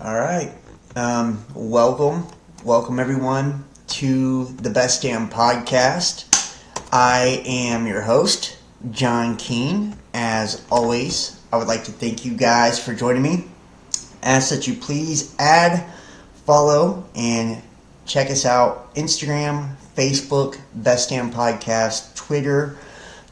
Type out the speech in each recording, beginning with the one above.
All right. Welcome everyone to the Best Damn Podcast. I am your host, John Keene. As always, I would like to thank you guys for joining me. Ask that you please add, follow, and check us out Instagram, Facebook, Best Damn Podcast, Twitter,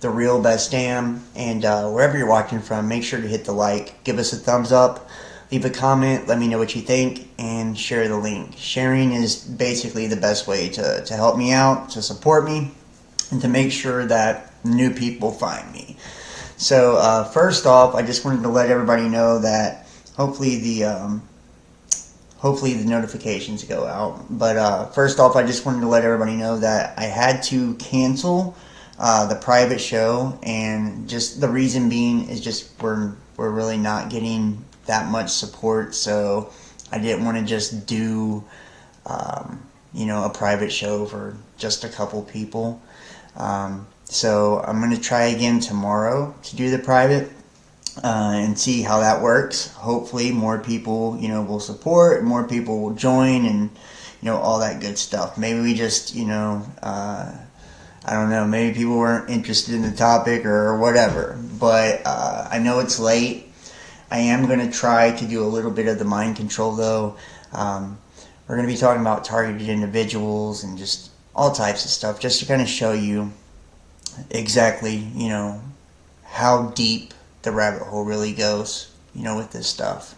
The Real Best Damn, and wherever you're watching from, make sure to hit the like, give us a thumbs up, leave a comment, let me know what you think, and share the link. Sharing is basically the best way to help me out, to support me, and to make sure that new people find me. So first off, I just wanted to let everybody know that hopefully the notifications go out. But first off, I just wanted to let everybody know that I had to cancel the private show, and just the reason being is just we're really not getting that much support. So I didn't want to just do a private show for just a couple people. So I'm going to try again tomorrow to do the private and see how that works. Hopefully more people, will support, more people will join, and, all that good stuff. Maybe we just, I don't know, maybe people weren't interested in the topic or whatever. But I know it's late. I am going to try to do a little bit of the mind control, though. We're going to be talking about targeted individuals and just all types of stuff, just to kind of show you exactly, how deep the rabbit hole really goes, with this stuff.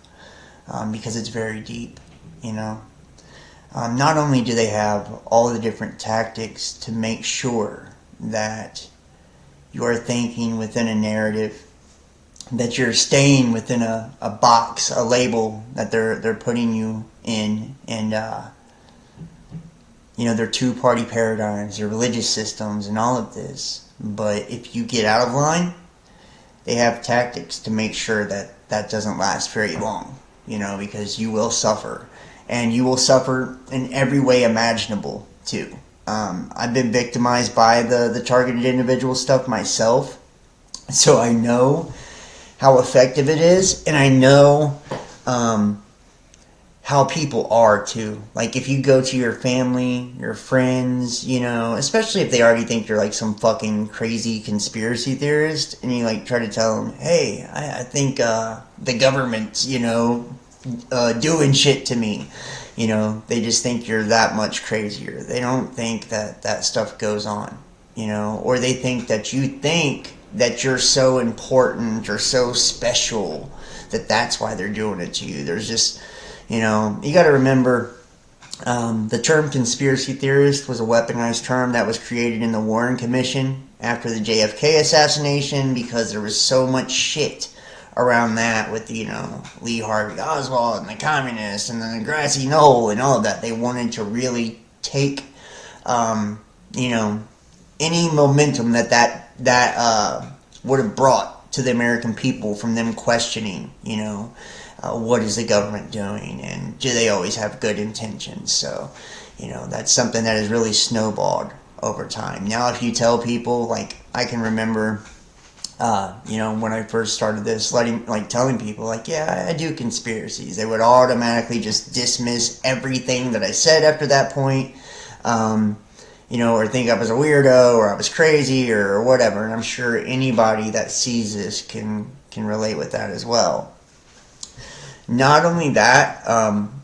Because it's very deep, Not only do they have all the different tactics to make sure that you are thinking within a narrative, that you're staying within a box, a label that they're putting you in, and their two-party paradigms, their religious systems, and all of this. But if you get out of line, they have tactics to make sure that that doesn't last very long, because you will suffer. And you will suffer in every way imaginable, too. I've been victimized by the targeted individual stuff myself, so I know how effective it is, and I know how people are too. Like, if you go to your family, your friends, especially if they already think you're like some fucking crazy conspiracy theorist, and you like try to tell them, hey, I think the government's, doing shit to me. They just think you're that much crazier. They don't think that stuff goes on, or they think that you think that you're so important or so special that that's why they're doing it to you. There's just, you got to remember, the term conspiracy theorist was a weaponized term that was created in the Warren Commission after the JFK assassination, because there was so much shit around that with, Lee Harvey Oswald and the communists and the grassy knoll and all of that. They wanted to really take, any momentum that would have brought to the American people from them questioning, what is the government doing, and do they always have good intentions. So, that's something that has really snowballed over time. Now, if you tell people, like, I can remember, when I first started this, telling people, like, yeah, I do conspiracies, they would automatically just dismiss everything that I said after that point, or think I was a weirdo, or I was crazy, or whatever. And I'm sure anybody that sees this can relate with that as well. Not only that,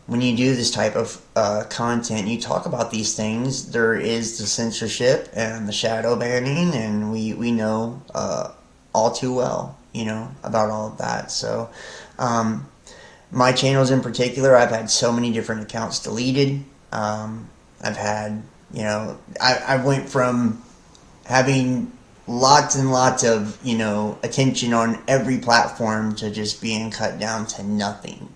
when you do this type of content, you talk about these things, there is the censorship and the shadow banning, and we know all too well, about all of that. So, my channels in particular, I've had so many different accounts deleted. I've had, I went from having lots and lots of, attention on every platform to just being cut down to nothing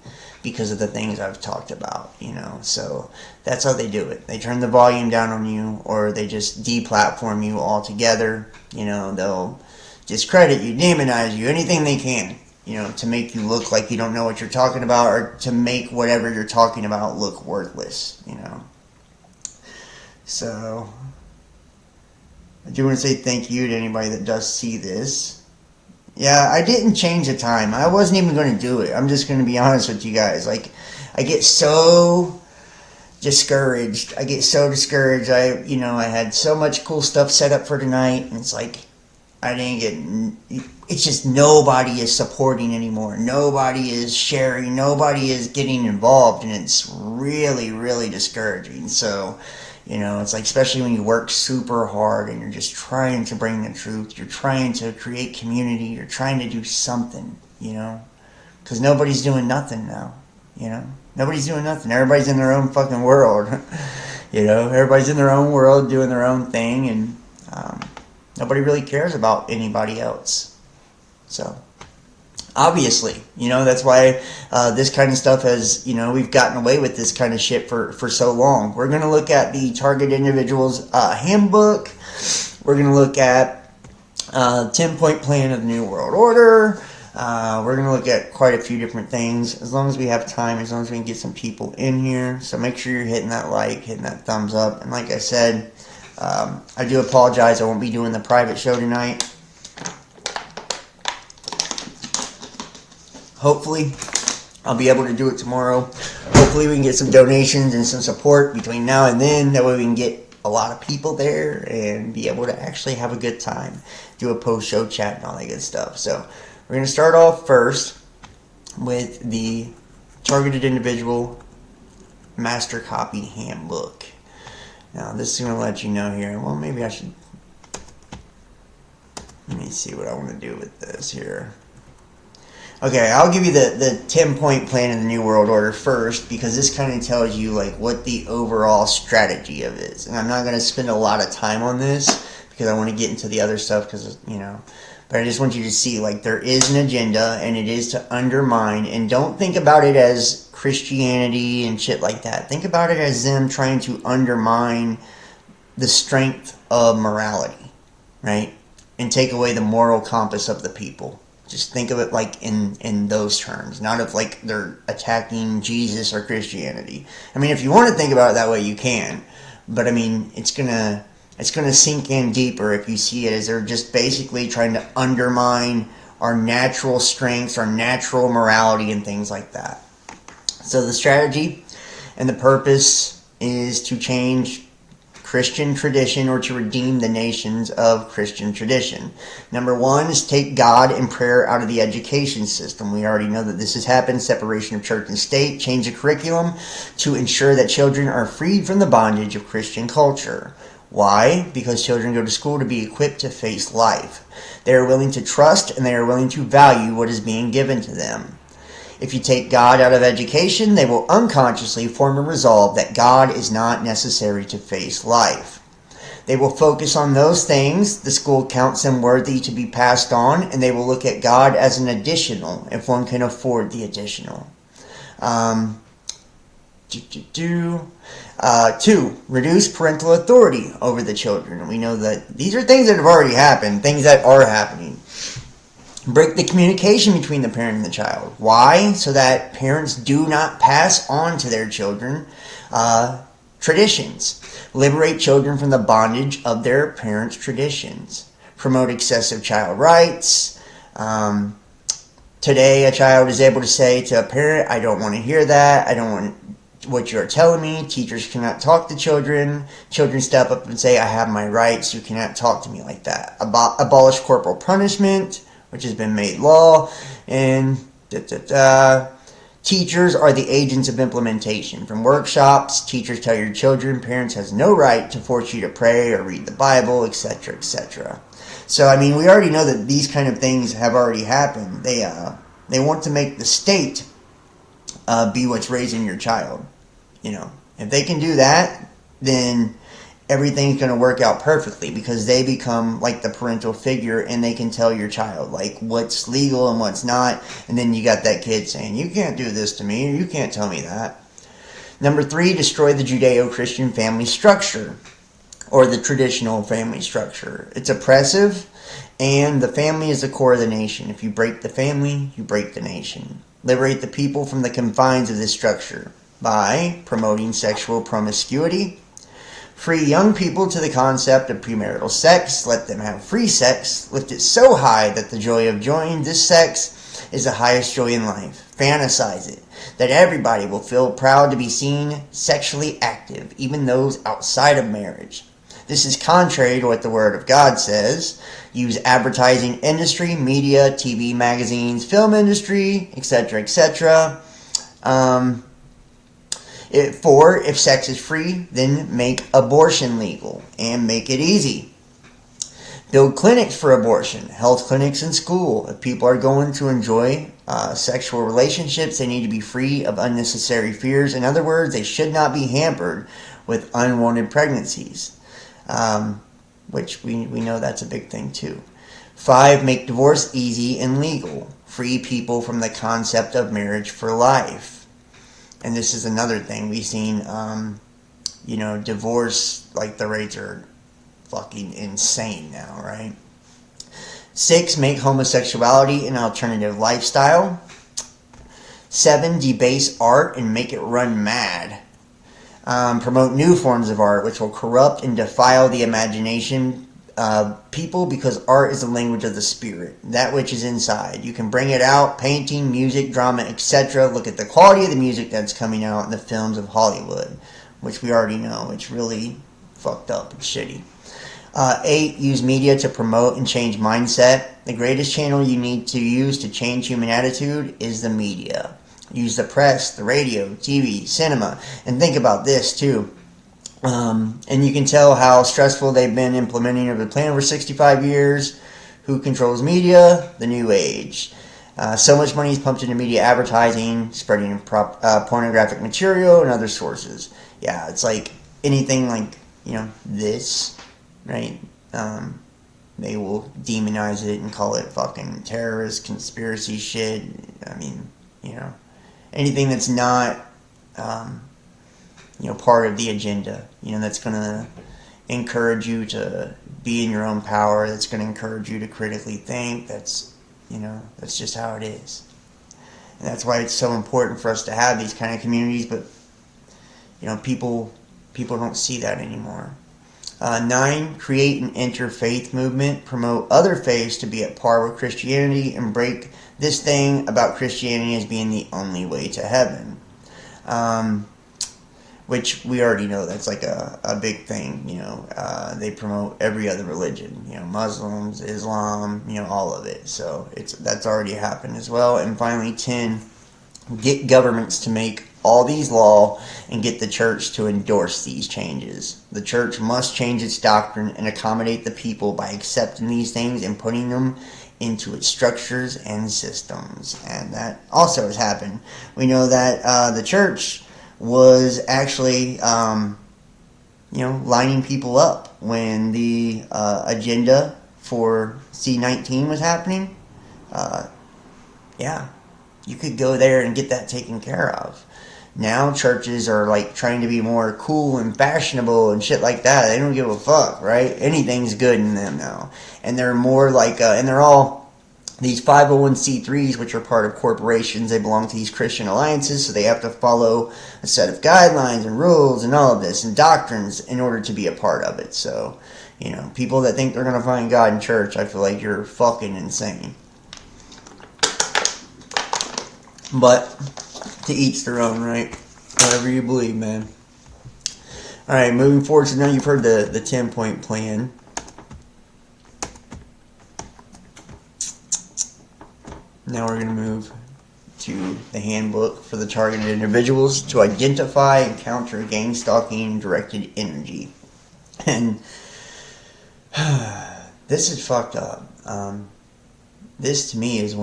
because of the things I've talked about, So that's how they do it. They turn the volume down on you, or they just deplatform you altogether. They'll discredit you, demonize you, anything they can, to make you look like you don't know what you're talking about, or to make whatever you're talking about look worthless, So I do want to say thank you to anybody that does see this. Yeah, I didn't change the time. I wasn't even going to do it. I'm just going to be honest with you guys. Like, I get so discouraged. I get so discouraged. I had so much cool stuff set up for tonight, and it's like, I didn't get. It's just nobody is supporting anymore. Nobody is sharing. Nobody is getting involved, and it's really, really discouraging. So, it's like, especially when you work super hard and you're just trying to bring the truth. You're trying to create community. You're trying to do something. Because nobody's doing nothing now. Nobody's doing nothing. Everybody's in their own fucking world. Everybody's in their own world doing their own thing, and nobody really cares about anybody else. So, obviously, that's why this kind of stuff has, we've gotten away with this kind of shit for so long. We're going to look at the Target Individuals Handbook. We're going to look at 10-point plan of the New World Order. We're going to look at quite a few different things, as long as we have time, as long as we can get some people in here. So make sure you're hitting that like, hitting that thumbs up. And like I said, I do apologize. I won't be doing the private show tonight. Hopefully, I'll be able to do it tomorrow. Hopefully, we can get some donations and some support between now and then. That way we can get a lot of people there and be able to actually have a good time. Do a post-show chat and all that good stuff. So, we're going to start off first with the Targeted Individual Master Copy Handbook. Now, this is going to let you know here. Well, maybe I should... Let me see what I want to do with this here. Okay, I'll give you the 10-point plan of the New World Order first, because this kind of tells you like what the overall strategy of it is. And I'm not going to spend a lot of time on this because I want to get into the other stuff, because but I just want you to see like there is an agenda, and it is to undermine. And don't think about it as Christianity and shit like that. Think about it as them trying to undermine the strength of morality, right? And take away the moral compass of the people. Just think of it like in those terms, not of like they're attacking Jesus or Christianity. I mean, if you want to think about it that way, you can. But I mean, it's gonna sink in deeper if you see it as they're just basically trying to undermine our natural strengths, our natural morality, and things like that. So the strategy and the purpose is to change Christian tradition, or to redeem the nations of Christian tradition. Number one is take God and prayer out of the education system. We already know that this has happened. Separation of church and state. Change the curriculum to ensure that children are freed from the bondage of Christian culture. Why? Because children go to school to be equipped to face life. They are willing to trust, and they are willing to value what is being given to them. If you take God out of education, they will unconsciously form a resolve that God is not necessary to face life. They will focus on those things the school counts them worthy to be passed on, and they will look at God as an additional if one can afford the additional. 2, reduce parental authority over the children. We know that these are things that have already happened, things that are happening. Break the communication between the parent and the child. Why? So that parents do not pass on to their children traditions. Liberate children from the bondage of their parents' traditions. Promote excessive child rights. Today, a child is able to say to a parent, I don't want to hear that. I don't want what you're telling me. Teachers cannot talk to children. Children step up and say, I have my rights. You cannot talk to me like that. Abolish corporal punishment, which has been made law, and teachers are the agents of implementation. From workshops, teachers tell your children, parents has no right to force you to pray or read the Bible, etc., etc. So, I mean, we already know that these kind of things have already happened. They want to make the state be what's raising your child. If they can do that, then everything's going to work out perfectly, because they become like the parental figure, and they can tell your child like what's legal and what's not. And then you got that kid saying, you can't do this to me, or you can't tell me that. Number 3, destroy the Judeo-Christian family structure, or the traditional family structure. It's oppressive, and the family is the core of the nation. If you break the family, you break the nation. Liberate the people from the confines of this structure by promoting sexual promiscuity, Free young people to the concept of premarital sex. Let them have free sex. Lift it so high that the joy of joining this sex is the highest joy in life. Fantasize it, that everybody will feel proud to be seen sexually active, even those outside of marriage. This is contrary to what the Word of God says. Use advertising industry, media, TV, magazines, film industry, etc., etc. If sex is free, then make abortion legal and make it easy. Build clinics for abortion, health clinics in school. If people are going to enjoy sexual relationships, they need to be free of unnecessary fears. In other words, they should not be hampered with unwanted pregnancies, which we know that's a big thing too. 5, make divorce easy and legal. Free people from the concept of marriage for life. And this is another thing we've seen, divorce, like the rates are fucking insane now, right? 6, make homosexuality an alternative lifestyle. 7, debase art and make it run mad. Promote new forms of art which will corrupt and defile the imagination of people, because art is the language of the spirit, that which is inside. You can bring it out, painting, music, drama, etc. Look at the quality of the music that's coming out in the films of Hollywood, which we already know it's really fucked up and shitty. 8, use media to promote and change mindset. The greatest channel you need to use to change human attitude is the media. Use the press, the radio, TV, cinema, and think about this too. And you can tell how stressful they've been implementing the plan for 65 years. Who controls media? The New Age. So much money is pumped into media advertising, spreading pornographic material and other sources. Yeah, it's like anything like, this, right? They will demonize it and call it fucking terrorist conspiracy shit. I mean, anything that's not, part of the agenda, that's going to encourage you to be in your own power, that's going to encourage you to critically think, that's just how it is. And that's why it's so important for us to have these kind of communities, but, people don't see that anymore. 9, create an interfaith movement, promote other faiths to be at par with Christianity, and break this thing about Christianity as being the only way to heaven. Which we already know that's like a big thing, they promote every other religion, Muslims, Islam, all of it. So that's already happened as well. And finally, 10, get governments to make all these law and get the church to endorse these changes. The church must change its doctrine and accommodate the people by accepting these things and putting them into its structures and systems. And that also has happened. We know that the church was actually, lining people up when the agenda for C-19 was happening. You could go there and get that taken care of. Now churches are like trying to be more cool and fashionable and shit like that. They don't give a fuck, right? Anything's good in them now. And they're more like, and they're all these 501c3s, which are part of corporations. They belong to these Christian alliances, so they have to follow a set of guidelines and rules and all of this and doctrines in order to be a part of it. So, people that think they're going to find God in church, I feel like you're fucking insane. But to each their own, right? Whatever you believe, man. Alright, moving forward, so now you've heard the 10-point plan. Now we're going to move to the handbook for the targeted individuals to identify and counter gang stalking directed energy. And this is fucked up. This to me is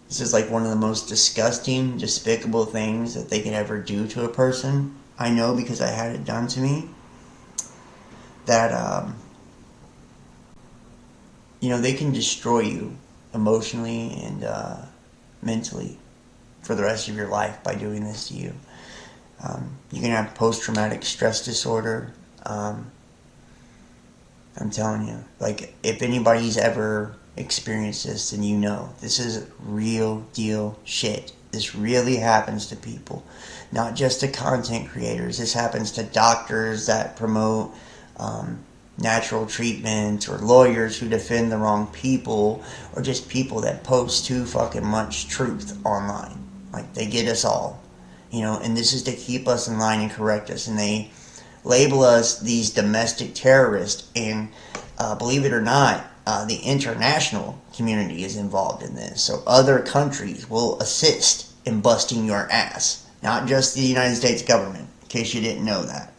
this is like one of the most disgusting, despicable things that they can ever do to a person. I know because I had it done to me. That, they can destroy you emotionally and mentally for the rest of your life by doing this to you. You can have post-traumatic stress disorder. I'm telling you, like, if anybody's ever experienced this, then this is real deal shit. This really happens to people, not just to content creators. This happens to doctors that promote natural treatment, or lawyers who defend the wrong people, or just people that post too fucking much truth online. Like, they get us all, and this is to keep us in line and correct us, and they label us these domestic terrorists, and believe it or not, the international community is involved in this. So other countries will assist in busting your ass, not just the United States government, in case you didn't know that.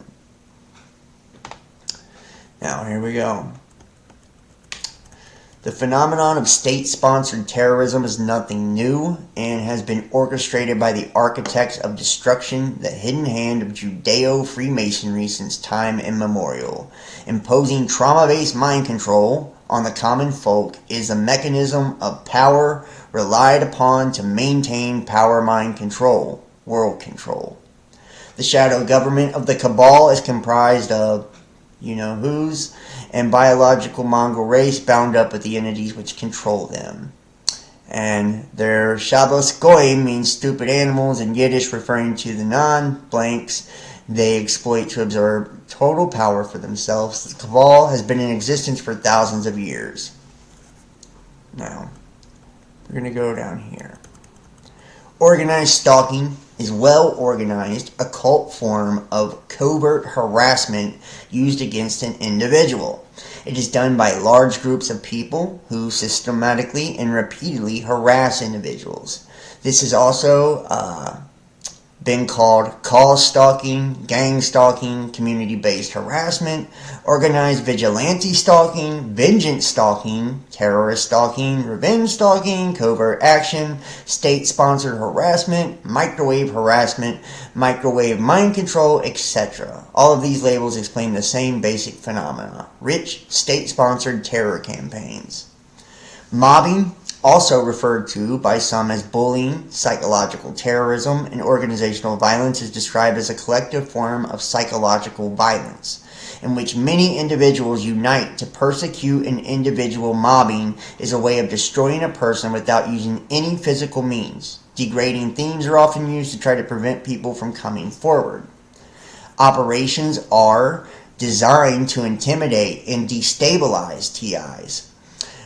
Now, here we go. The phenomenon of state-sponsored terrorism is nothing new and has been orchestrated by the architects of destruction, the hidden hand of Judeo-Freemasonry since time immemorial. Imposing trauma-based mind control on the common folk is a mechanism of power relied upon to maintain power mind control, world control. The shadow government of the cabal is comprised of you-know-whos and biological Mongol race bound up with the entities which control them. And their Shabbos Goyim means stupid animals in Yiddish, referring to the non-blanks they exploit to absorb total power for themselves. The cabal has been in existence for thousands of years. Now, we're going to go down here. Organized stalking is well-organized, occult form of covert harassment used against an individual. It is done by large groups of people who systematically and repeatedly harass individuals. This is also been called cause stalking, gang stalking, community-based harassment, organized vigilante stalking, vengeance stalking, terrorist stalking, revenge stalking, covert action, state-sponsored harassment, microwave mind control, etc. All of these labels explain the same basic phenomena: rich, state-sponsored terror campaigns. Mobbing, also referred to by some as bullying, psychological terrorism, and organizational violence, is described as a collective form of psychological violence, in which many individuals unite to persecute an individual. Mobbing is a way of destroying a person without using any physical means. Degrading themes are often used to try to prevent people from coming forward. Operations are designed to intimidate and destabilize TIs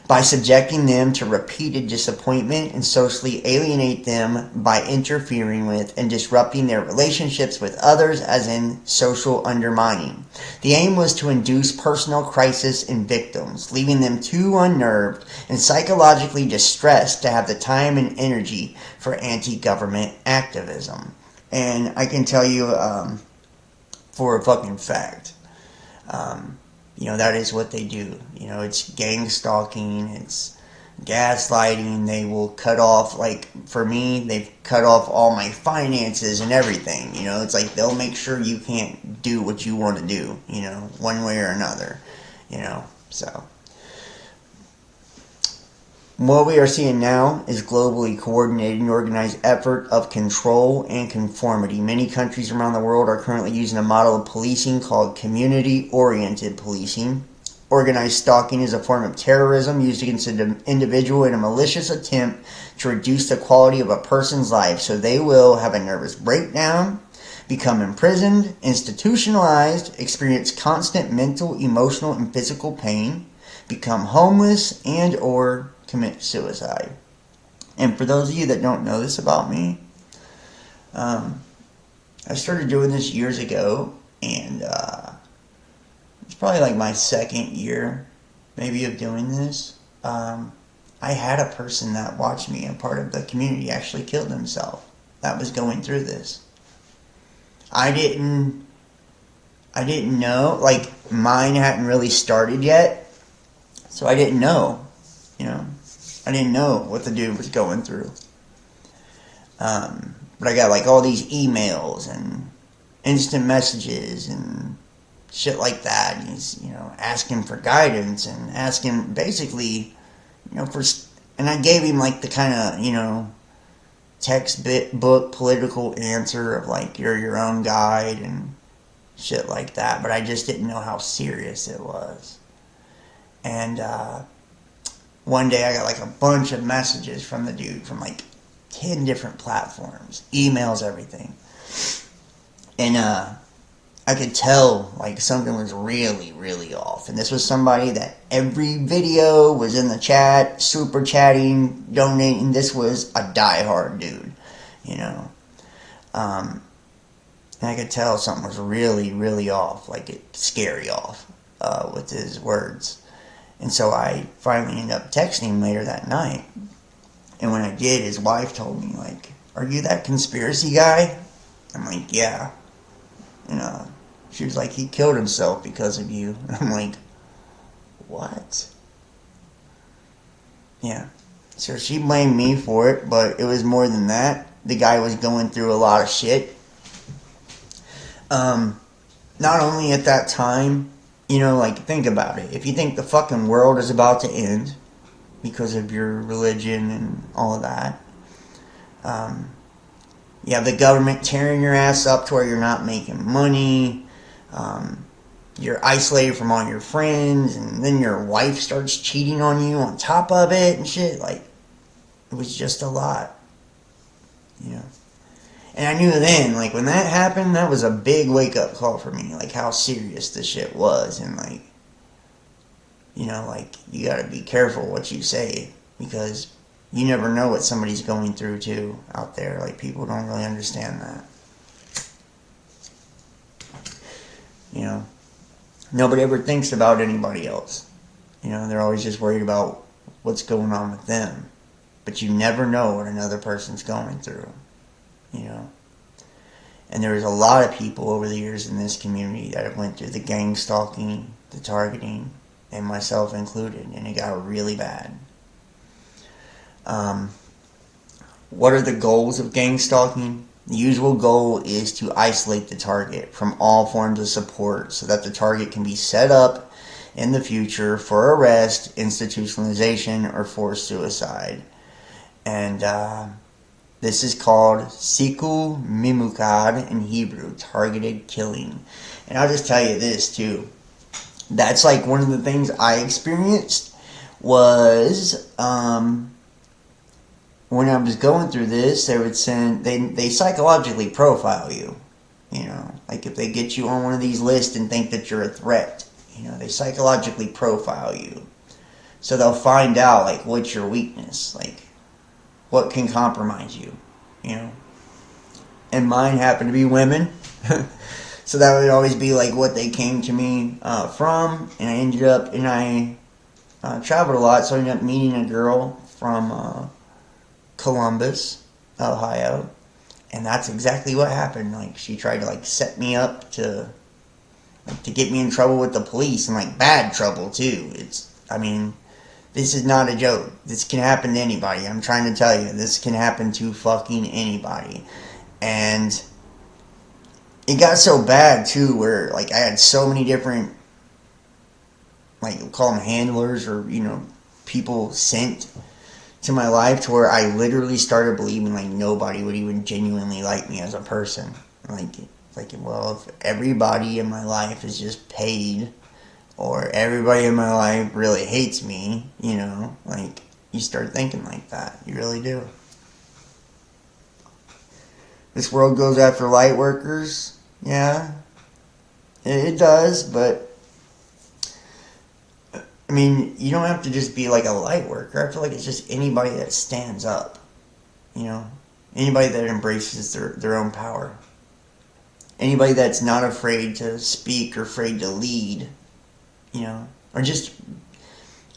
by subjecting them to repeated disappointment and socially alienate them by interfering with and disrupting their relationships with others, as in social undermining. The aim was to induce personal crisis in victims, leaving them too unnerved and psychologically distressed to have the time and energy for anti-government activism. And I can tell you for a fucking fact, that is what they do. It's gang stalking, it's gaslighting. They will cut off, like, for me, they've cut off all my finances and everything. It's like they'll make sure you can't do what you want to do, one way or another, so. What we are seeing now is globally coordinated and organized effort of control and conformity. Many countries around the world are currently using a model of policing called community-oriented policing. Organized stalking is a form of terrorism used against an individual in a malicious attempt to reduce the quality of a person's life, so they will have a nervous breakdown, become imprisoned, institutionalized, experience constant mental, emotional, and physical pain, become homeless, and or commit suicide. And for those of you that don't know this about me, I started doing this years ago, and it's probably like my second year maybe of doing this. I had a person that watched me, a part of the community, actually killed himself that was going through this. I didn't know, like, mine hadn't really started yet, so I didn't know. I didn't know what the dude was going through. But I got, like, all these emails and instant messages and shit like that. He's, asking for guidance and asking, basically, and I gave him, like, the kind of, textbook political answer of, like, you're your own guide and shit like that. But I just didn't know how serious it was. And, one day I got like a bunch of messages from the dude from like 10 different platforms, emails, everything. And I could tell like something was really, really off. And this was somebody that every video was in the chat, super chatting, donating. This was a diehard dude, you know. And I could tell something was really, really off, like scary off with his words. And so I finally ended up texting him later that night. And when I did, his wife told me, like, "Are you that conspiracy guy?" I'm like, "Yeah." And she was like, "He killed himself because of you." And I'm like, "What?" Yeah. So she blamed me for it, but it was more than that. The guy was going through a lot of shit. Not only at that time, you know, like, think about it. If you think the fucking world is about to end because of your religion and all of that, you have the government tearing your ass up to where you're not making money. You're isolated from all your friends, and then your wife starts cheating on you on top of it and shit. Like, it was just a lot, you know. And I knew then, like, when that happened, that was a big wake-up call for me, like, how serious this shit was. And, like, you know, like, you gotta be careful what you say, because you never know what somebody's going through, too, out there. Like, people don't really understand that. You know, nobody ever thinks about anybody else. You know, they're always just worried about what's going on with them. But you never know what another person's going through, you know. And there's a lot of people over the years in this community that have went through the gang stalking, the targeting, and myself included, and it got really bad. What are the goals of gang stalking? The usual goal is to isolate the target from all forms of support so that the target can be set up in the future for arrest, institutionalization, or forced suicide. And this is called Sikul Mimukad in Hebrew, targeted killing. And I'll just tell you this too. That's like one of the things I experienced was when I was going through this, they would they psychologically profile you. You know, like if they get you on one of these lists and think that you're a threat, you know, they psychologically profile you. So they'll find out, like, what's your weakness, like, what can compromise you, you know. And mine happened to be women. So that would always be, like, what they came to me from. And I traveled a lot, so I ended up meeting a girl from Columbus, Ohio. And that's exactly what happened. Like, she tried to, like, set me up to get me in trouble with the police, and, like, bad trouble, too. This is not a joke. This can happen to anybody. I'm trying to tell you, this can happen to fucking anybody. And it got so bad, too, where, like, I had so many different, like, we'll call them handlers, or, you know, people sent to my life, to where I literally started believing, like, nobody would even genuinely like me as a person. Like, well, if everybody in my life is just paid, or everybody in my life really hates me, you know, like, you start thinking like that. You really do. This world goes after light workers. Yeah, it does, but I mean, you don't have to just be like a light worker. I feel like it's just anybody that stands up, you know, anybody that embraces their own power, anybody that's not afraid to speak or afraid to lead, you know, or just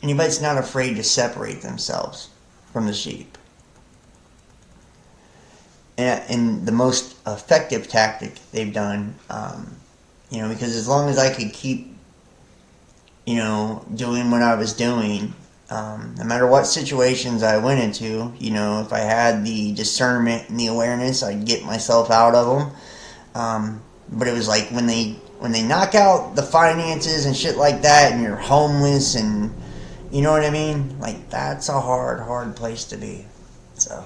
anybody that's not afraid to separate themselves from the sheep. And the most effective tactic they've done, you know, because as long as I could keep, you know, doing what I was doing, no matter what situations I went into, you know, if I had the discernment and the awareness, I'd get myself out of them. But it was like when they knock out the finances and shit like that, and you're homeless, and you know what I mean? Like, that's a hard place to be. So,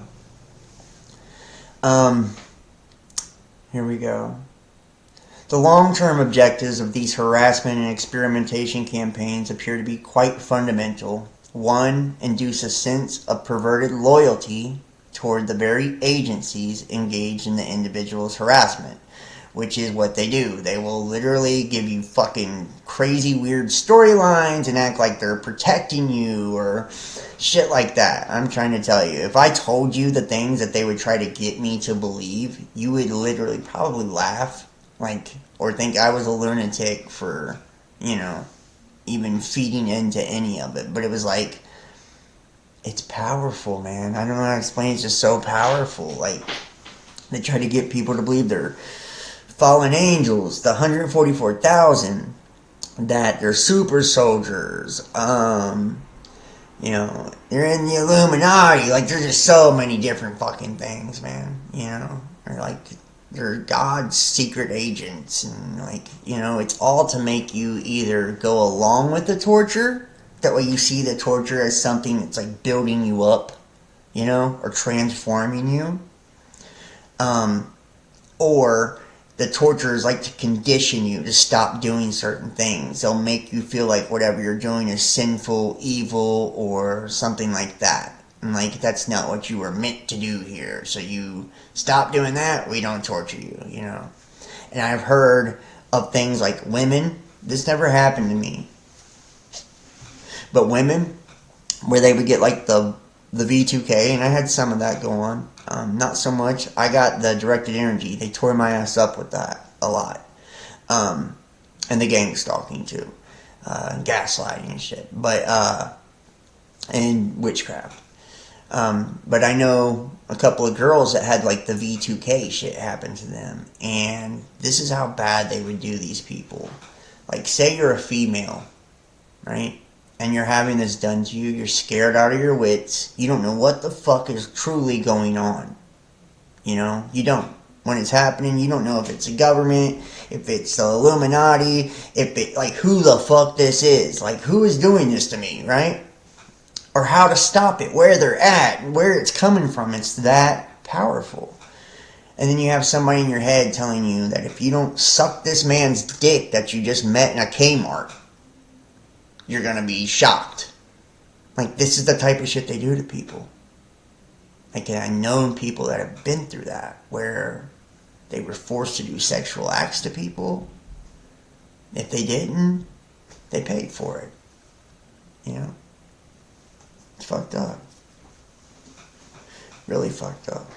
here we go. The long-term objectives of these harassment and experimentation campaigns appear to be quite fundamental. 1. Induce a sense of perverted loyalty toward the very agencies engaged in the individual's harassment, which is what they do. They will literally give you fucking crazy weird storylines and act like they're protecting you or shit like that. I'm trying to tell you, if I told you the things that they would try to get me to believe, you would literally probably laugh, like, or think I was a lunatic for, even feeding into any of it. But it was like, it's powerful, man. I don't know how to explain. It's just so powerful. Like, they try to get people to believe they're fallen angels, the 144,000, that they're super soldiers, they're in the Illuminati. Like, there's just so many different fucking things, man. Or like, they're God's secret agents, and it's all to make you either go along with the torture. That way you see the torture as something that's like building you up, or transforming you. Or the torturers like to condition you to stop doing certain things. They'll make you feel like whatever you're doing is sinful, evil, or something like that. And like, that's not what you were meant to do here. So you stop doing that, we don't torture you, And I've heard of things like women. This never happened to me. But women, where they would get like the V2K, and I had some of that go on. Not so much. I got the directed energy. They tore my ass up with that a lot. And the gang stalking too. Gaslighting and shit. But, and witchcraft. But I know a couple of girls that had like the V2K shit happen to them. And this is how bad they would do these people. Like, say you're a female, right? And you're having this done to you, you're scared out of your wits, you don't know what the fuck is truly going on. You don't. When it's happening, you don't know if it's a government, if it's the Illuminati, who the fuck this is. Like, who is doing this to me, right? Or how to stop it, where they're at, where it's coming from. It's that powerful. And then you have somebody in your head telling you that if you don't suck this man's dick that you just met in a Kmart, you're going to be shocked. Like, this is the type of shit they do to people. Like, I know people that have been through that, where they were forced to do sexual acts to people. If they didn't, they paid for it. It's fucked up. Really fucked up.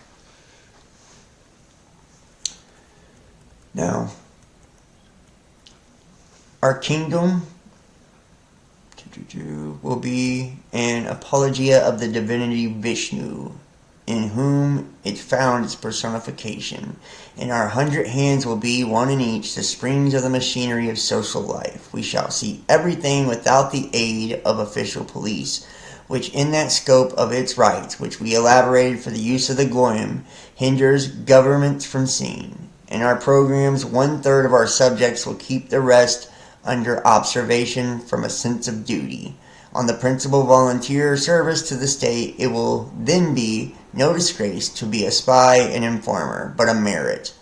Now, our kingdom will be an apologia of the divinity Vishnu, in whom it found its personification. And our 100 hands will be, one in each, the springs of the machinery of social life. We shall see everything without the aid of official police, which in that scope of its rights, which we elaborated for the use of the Goyim, hinders governments from seeing. In our programs, 1/3 of our subjects will keep the rest under observation from a sense of duty. On the principal volunteer service to the state, it will then be no disgrace to be a spy and informer, but a merit.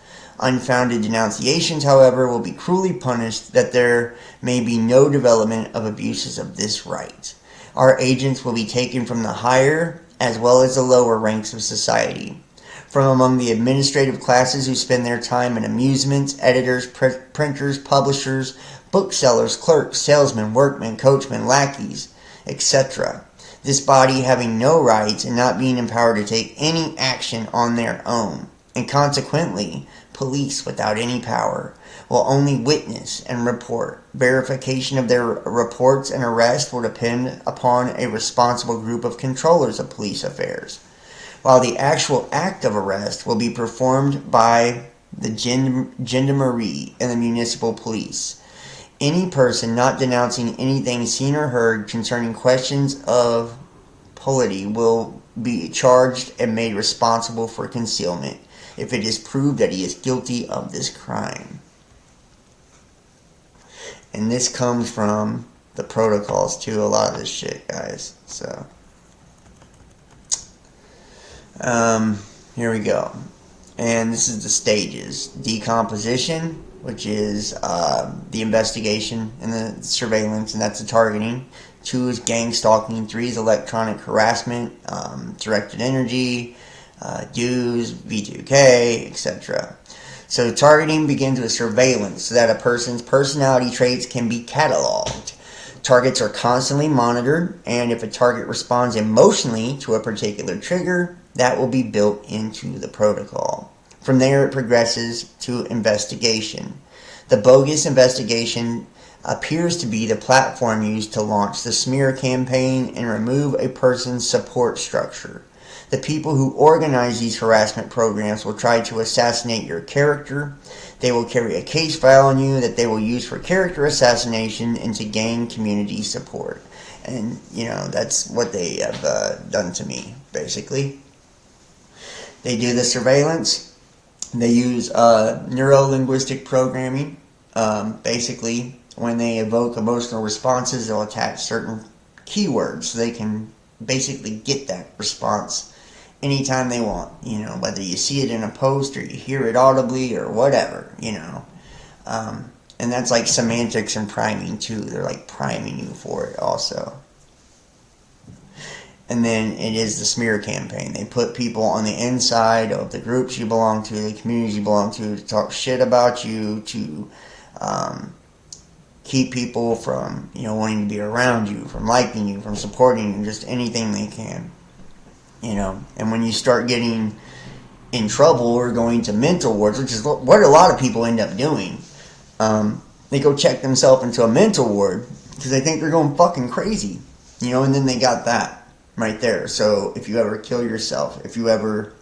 Unfounded denunciations, however, will be cruelly punished, that there may be no development of abuses of this right. Our agents will be taken from the higher as well as the lower ranks of society. From among the administrative classes who spend their time in amusements, editors, printers, publishers, booksellers, clerks, salesmen, workmen, coachmen, lackeys, etc. This body having no rights and not being empowered to take any action on their own, and consequently, police without any power, will only witness and report. Verification of their reports and arrest will depend upon a responsible group of controllers of police affairs, while the actual act of arrest will be performed by the gendarmerie and the municipal police. Any person not denouncing anything seen or heard concerning questions of polity will be charged and made responsible for concealment if it is proved that he is guilty of this crime. And this comes from the protocols to a lot of this shit, guys. So, here we go. And this is the stages. Decomposition, which is the investigation and the surveillance, and that's the targeting. 2 is gang stalking. 3 is electronic harassment, directed energy, dues, V2K, etc. So targeting begins with surveillance so that a person's personality traits can be cataloged. Targets are constantly monitored, and if a target responds emotionally to a particular trigger, that will be built into the protocol. From there, it progresses to investigation. The bogus investigation appears to be the platform used to launch the smear campaign and remove a person's support structure. The people who organize these harassment programs will try to assassinate your character. They will carry a case file on you that they will use for character assassination and to gain community support. And, that's what they have done to me, basically. They do the surveillance. They use neuro-linguistic programming. Basically, when they evoke emotional responses, they'll attach certain keywords so they can basically get that response anytime they want, whether you see it in a post or you hear it audibly or whatever, and that's like semantics and priming too. They're like priming you for it also. And then it is the smear campaign. They put people on the inside of the groups you belong to, the communities you belong to talk shit about you, to keep people from, wanting to be around you, from liking you, from supporting you, just anything they can. And when you start getting in trouble or going to mental wards, which is what a lot of people end up doing, they go check themselves into a mental ward because they think they're going fucking crazy, and then they got that right there. So if you ever kill yourself, if you ever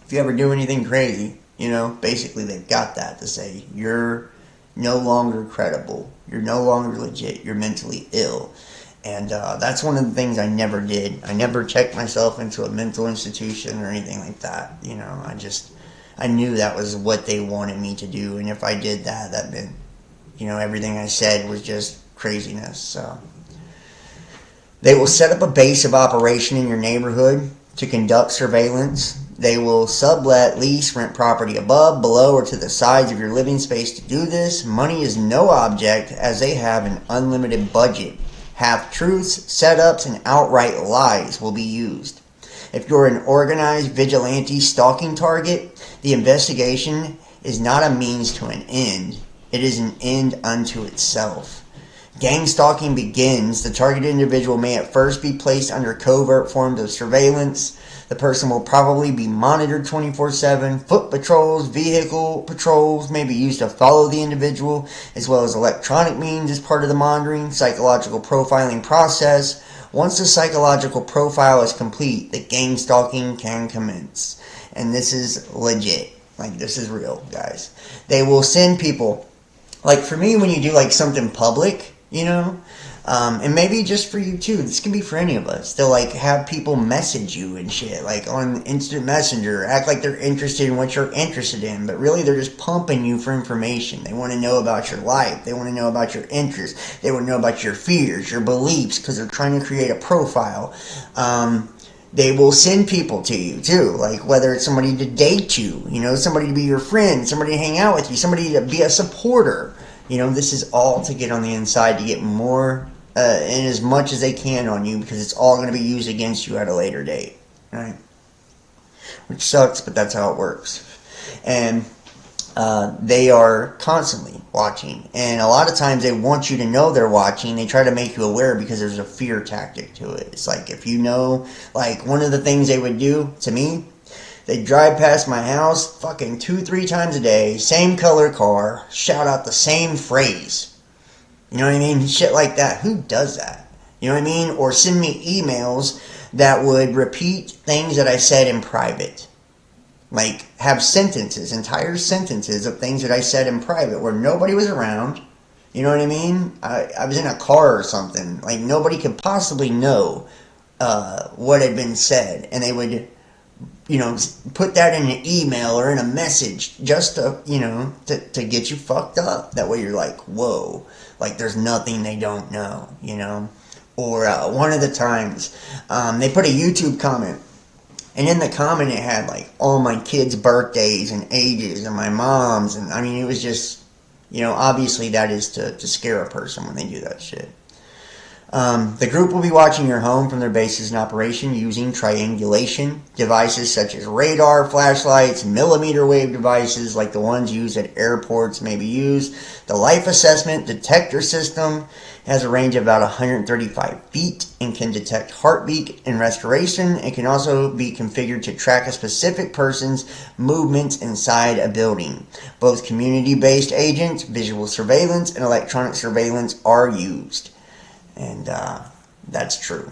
do anything crazy, basically they've got that to say you're no longer credible, you're no longer legit, you're mentally ill. And that's one of the things I never did. I never checked myself into a mental institution or anything like that. I knew that was what they wanted me to do. And if I did that, that meant, everything I said was just craziness. So they will set up a base of operation in your neighborhood to conduct surveillance. They will sublet, lease, rent property above, below, or to the sides of your living space to do this. Money is no object as they have an unlimited budget. Half-truths, setups, and outright lies will be used. If you're an organized vigilante stalking target, the investigation is not a means to an end. It is an end unto itself. Gang stalking begins. The targeted individual may at first be placed under covert forms of surveillance. The person will probably be monitored 24/7. Foot patrols, vehicle patrols may be used to follow the individual, as well as electronic means as part of the monitoring, psychological profiling process. Once the psychological profile is complete, the gang stalking can commence. And this is legit. This is real, guys. They will send people, for me, when you do something public, and maybe just for you too, this can be for any of us. They'll have people message you and shit, on instant messenger, act like they're interested in what you're interested in, but really they're just pumping you for information. They want to know about your life, they want to know about your interests, they want to know about your fears, your beliefs, because they're trying to create a profile. They will send people to you too, whether it's somebody to date you, somebody to be your friend, somebody to hang out with you, somebody to be a supporter. This is all to get on the inside, to get more and as much as they can on you, because it's all going to be used against you at a later date, right? Which sucks, but that's how it works. And they are constantly watching, and a lot of times they want you to know they're watching. They try to make you aware because there's a fear tactic to it. It's if one of the things they would do to me, they drive past my house fucking 2-3 times a day, same color car, shout out the same phrase. You know what I mean? Shit like that. Who does that? You know what I mean? Or send me emails that would repeat things that I said in private. Have sentences, entire sentences of things that I said in private where nobody was around. You know what I mean? I was in a car or something. Nobody could possibly know what had been said. And they would put that in an email or in a message just to get you fucked up. That way you're whoa, there's nothing they don't know, Or one of the times, they put a YouTube comment, and in the comment it had all my kids' birthdays and ages and my mom's, and it was just, obviously that is to scare a person when they do that shit. The group will be watching your home from their bases in operation using triangulation devices such as radar, flashlights, millimeter wave devices like the ones used at airports may be used. The life assessment detector system has a range of about 135 feet and can detect heartbeat and respiration. It can also be configured to track a specific person's movements inside a building. Both community-based agents, visual surveillance, and electronic surveillance are used. And that's true,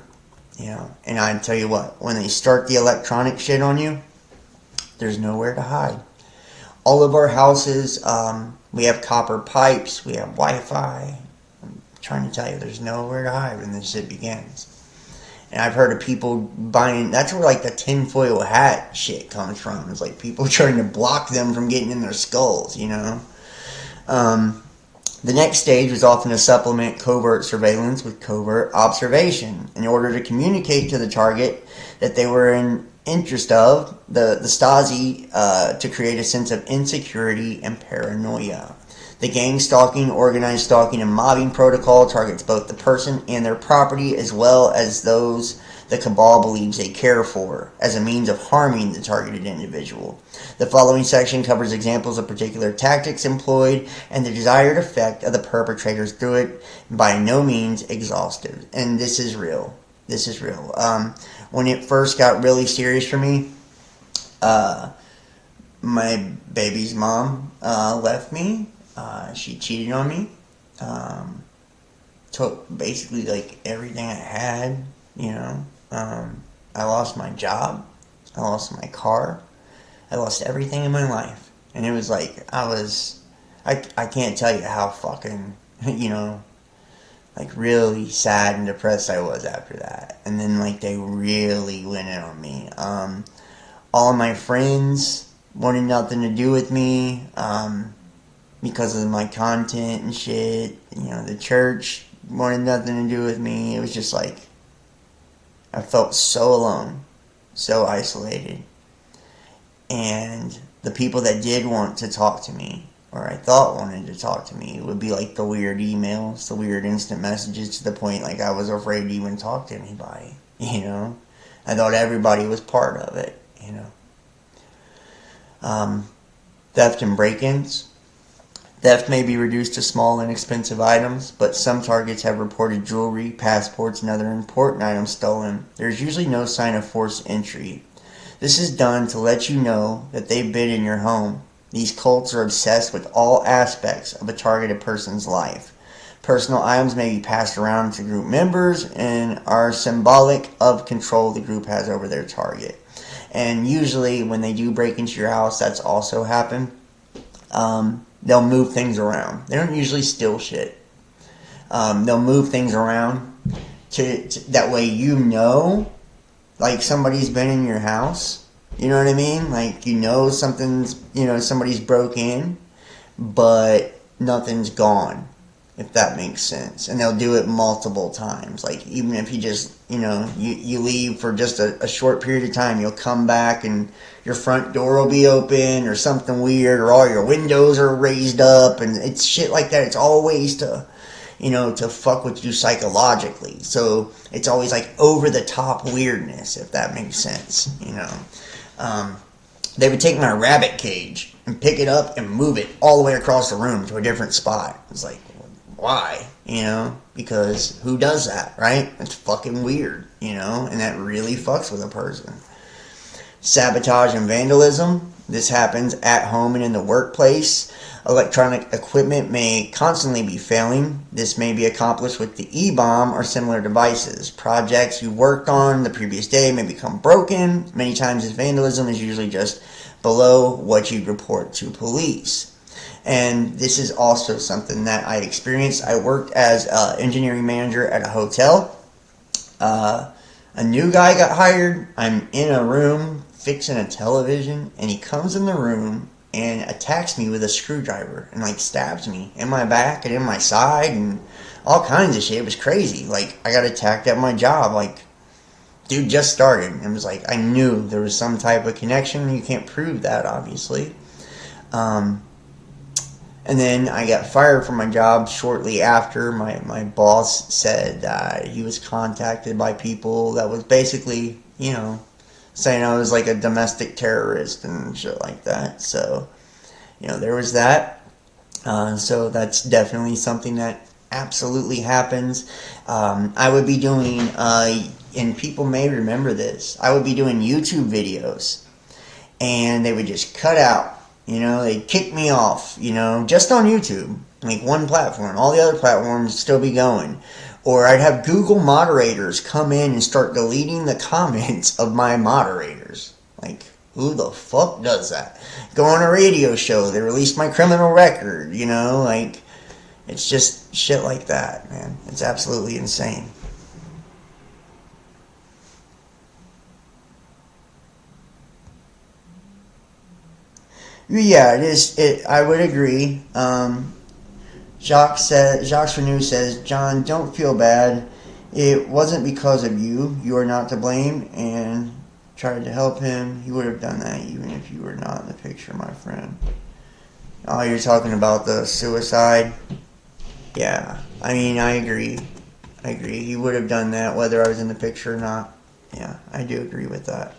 you know. And I tell you what, when they start the electronic shit on you, there's nowhere to hide. All of our houses, we have copper pipes, we have Wi-Fi. I'm trying to tell you, there's nowhere to hide when this shit begins. And I've heard of people buying, that's where like the tinfoil hat shit comes from. It's like people trying to block them from getting in their skulls, you know. The next stage was often to supplement covert surveillance with covert observation in order to communicate to the target that they were in interest of the Stasi to create a sense of insecurity and paranoia. The gang stalking, organized stalking, and mobbing protocol targets both the person and their property as well as those the cabal believes they care for as a means of harming the targeted individual. The following section covers examples of particular tactics employed and the desired effect of the perpetrators through it, by no means exhaustive. And this is real. This is real. When it first got really serious for me, my baby's mom left me. She cheated on me. Took basically like everything I had, you know. I lost my job. I lost my car. I lost everything in my life. And it was like, I can't tell you how fucking, you know, like really sad and depressed I was after that. And then like they really went in on me. All of my friends wanted nothing to do with me, because of my content and shit. You know, the church wanted nothing to do with me. It was just like, I felt so alone, so isolated. And the people that did want to talk to me, or I thought wanted to talk to me, would be like the weird emails, the weird instant messages, to the point like I was afraid to even talk to anybody, you know? I thought everybody was part of it, you know? Theft and break-ins. Theft may be reduced to small, inexpensive items, but some targets have reported jewelry, passports, and other important items stolen. There is usually no sign of forced entry. This is done to let you know that they've been in your home. These cults are obsessed with all aspects of a targeted person's life. Personal items may be passed around to group members and are symbolic of control the group has over their target. And usually when they do break into your house, that's also happened. They'll move things around. They don't usually steal shit. They'll move things around to that way, you know, like somebody's been in your house. You know what I mean? Like, you know something's, you know, somebody's broke in, but nothing's gone, if that makes sense. And they'll do it multiple times. Like, even if you just, you know, you leave for just a short period of time, you'll come back and your front door will be open or something weird, or all your windows are raised up, and it's shit like that. It's always to, you know, to fuck with you psychologically. So it's always like over the top weirdness, if that makes sense, you know. They would take my rabbit cage and pick it up and move it all the way across the room to a different spot. It's like, why? You know, because who does that, right? It's fucking weird, you know, and that really fucks with a person. Sabotage and vandalism. This happens at home and in the workplace. Electronic equipment may constantly be failing. This may be accomplished with the E-bomb or similar devices. Projects you worked on the previous day may become broken. Many times this vandalism is usually just below what you'd report to police. And this is also something that I experienced. I worked as an engineering manager at a hotel. A new guy got hired. I'm in a room fixing a television, and he comes in the room and attacks me with a screwdriver and like stabs me in my back and in my side and all kinds of shit. It was crazy. Like, I got attacked at my job. Like, dude just started. It was like, I knew there was some type of connection. You can't prove that, obviously. And then I got fired from my job shortly after. My boss said that he was contacted by people that was basically, saying I was like a domestic terrorist and shit like that. So, there was that. So that's definitely something that absolutely happens. I would be doing, and people may remember this, I would be doing YouTube videos, and they would just cut out. They'd kick me off, just on YouTube, like one platform. All the other platforms still be going. Or I'd have Google moderators come in and start deleting the comments of my moderators. Like, who the fuck does that? Go on a radio show, they released my criminal record, like, it's just shit like that, man. It's absolutely insane. Yeah, it is. I would agree. Jacques Renew says, John, don't feel bad. It wasn't because of you. You are not to blame. And tried to help him. You would have done that even if you were not in the picture, my friend. Oh, you're talking about the suicide? Yeah. I mean, I agree. He would have done that whether I was in the picture or not. Yeah, I do agree with that.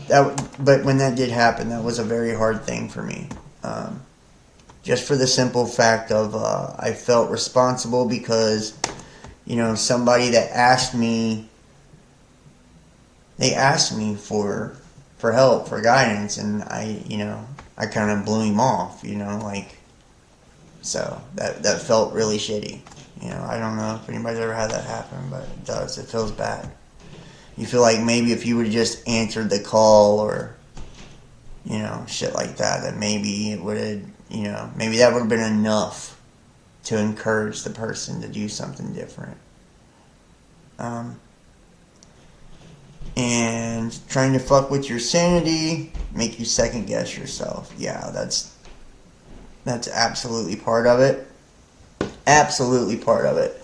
But when that did happen, that was a very hard thing for me. Just for the simple fact of I felt responsible because, somebody that asked me, they asked me for help, for guidance, and I kind of blew him off, so that felt really shitty. I don't know if anybody's ever had that happen, but it does. It feels bad. You feel like maybe if you would have just answered the call or, shit like that maybe it would have, maybe that would have been enough to encourage the person to do something different. And trying to fuck with your sanity, make you second guess yourself. Yeah, that's absolutely part of it. Absolutely part of it.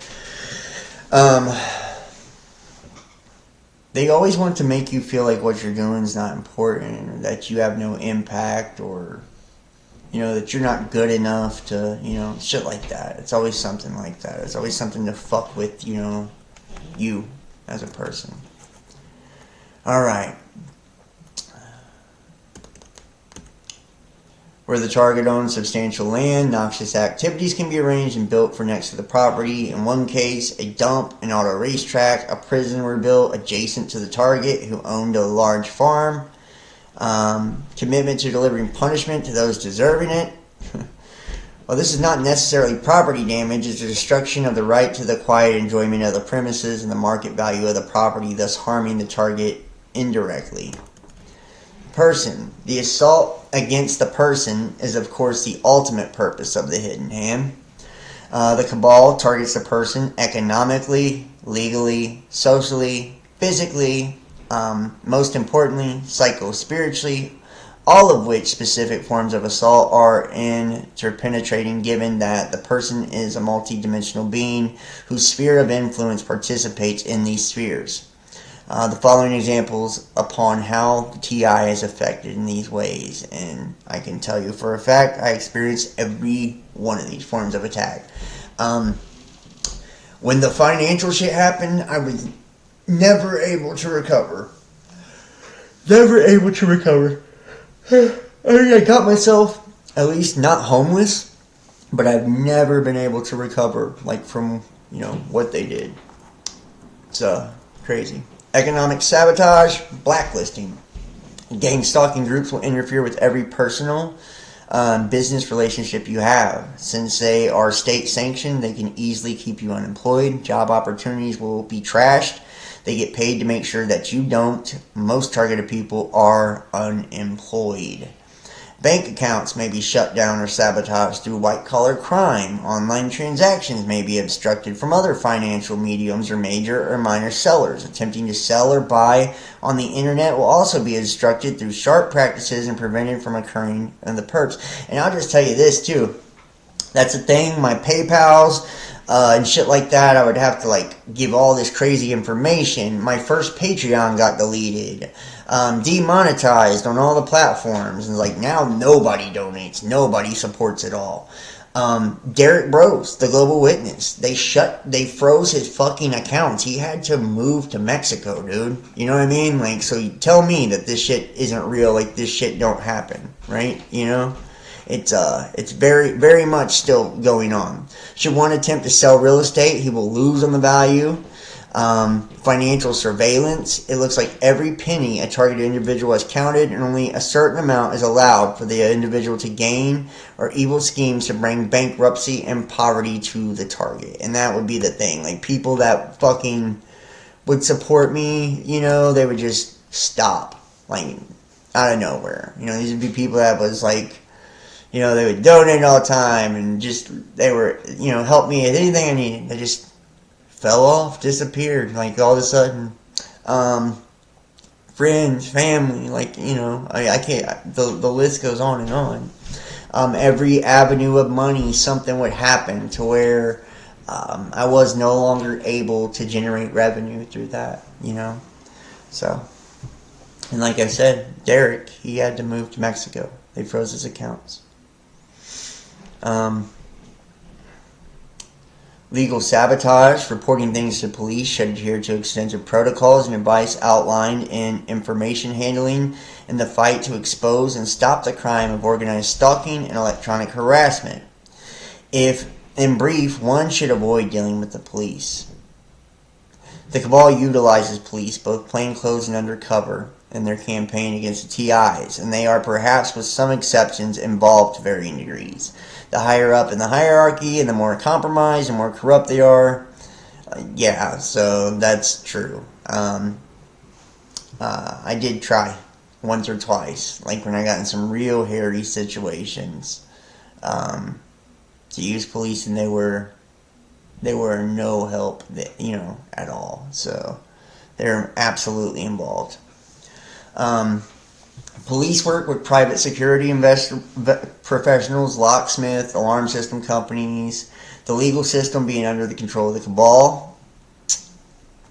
They always want to make you feel like what you're doing is not important, or that you have no impact, or that you're not good enough to, shit like that. It's always something like that. It's always something to fuck with, you as a person. Alright. Where the target owns substantial land, noxious activities can be arranged and built for next to the property. In one case, a dump, an auto racetrack, a prison were built adjacent to the target who owned a large farm. Commitment to delivering punishment to those deserving it. While this is not necessarily property damage, it's the destruction of the right to the quiet enjoyment of the premises and the market value of the property, thus harming the target indirectly. Person. The assault against the person is, of course, the ultimate purpose of the hidden hand. The cabal targets the person economically, legally, socially, physically, most importantly, psycho-spiritually, all of which specific forms of assault are interpenetrating, given that the person is a multidimensional being whose sphere of influence participates in these spheres. The following examples upon how TI is affected in these ways, and I can tell you for a fact I experienced every one of these forms of attack. When the financial shit happened, I was never able to recover. I got myself at least not homeless, but I've never been able to recover from what they did. It's crazy. Economic sabotage, blacklisting. Gang stalking groups will interfere with every personal business relationship you have. Since they are state sanctioned, they can easily keep you unemployed. Job opportunities will be trashed. They get paid to make sure that you don't. Most targeted people are unemployed. Bank accounts may be shut down or sabotaged through white-collar crime. Online transactions may be obstructed from other financial mediums or major or minor sellers. Attempting to sell or buy on the internet will also be obstructed through sharp practices and prevented from occurring in the perps. And I'll just tell you this, too. That's a thing. My PayPal's and shit like that, I would have to like give all this crazy information. My first Patreon got deleted, demonetized on all the platforms, and like now nobody donates, nobody supports it all. Derek Bros, the Global Witness, they froze his fucking accounts. He had to move to Mexico, dude. You know what I mean? Like, so you tell me that this shit isn't real, like this shit don't happen, right? You know? It's very, very much still going on. Should one attempt to sell real estate, he will lose on the value. Financial surveillance. It looks like every penny a targeted individual has counted, and only a certain amount is allowed for the individual to gain, or evil schemes to bring bankruptcy and poverty to the target. And that would be the thing. Like, people that fucking would support me, you know, they would just stop, like, out of nowhere. You know, these would be people that was like, you know, they would donate all the time and just, they were, you know, help me at anything I needed. They just fell off, disappeared, like all of a sudden. Friends, family, like, you know, I can't, the list goes on and on. Every avenue of money, something would happen to where I was no longer able to generate revenue through that, you know. So, and like I said, Derek, he had to move to Mexico. They froze his accounts. Legal sabotage. Reporting things to police should adhere to extensive protocols and advice outlined in information handling in the fight to expose and stop the crime of organized stalking and electronic harassment. If, in brief, one should avoid dealing with the police. The cabal utilizes police, both plainclothes and undercover, in their campaign against the TIs, and they are, perhaps with some exceptions, involved to varying degrees. The higher up in the hierarchy and the more compromised and more corrupt they are, yeah, so that's true. I did try once or twice, like when I got in some real hairy situations, to use police, and they were no help, you know, at all. So they're absolutely involved. Police work with private security professionals, locksmith, alarm system companies, the legal system being under the control of the cabal.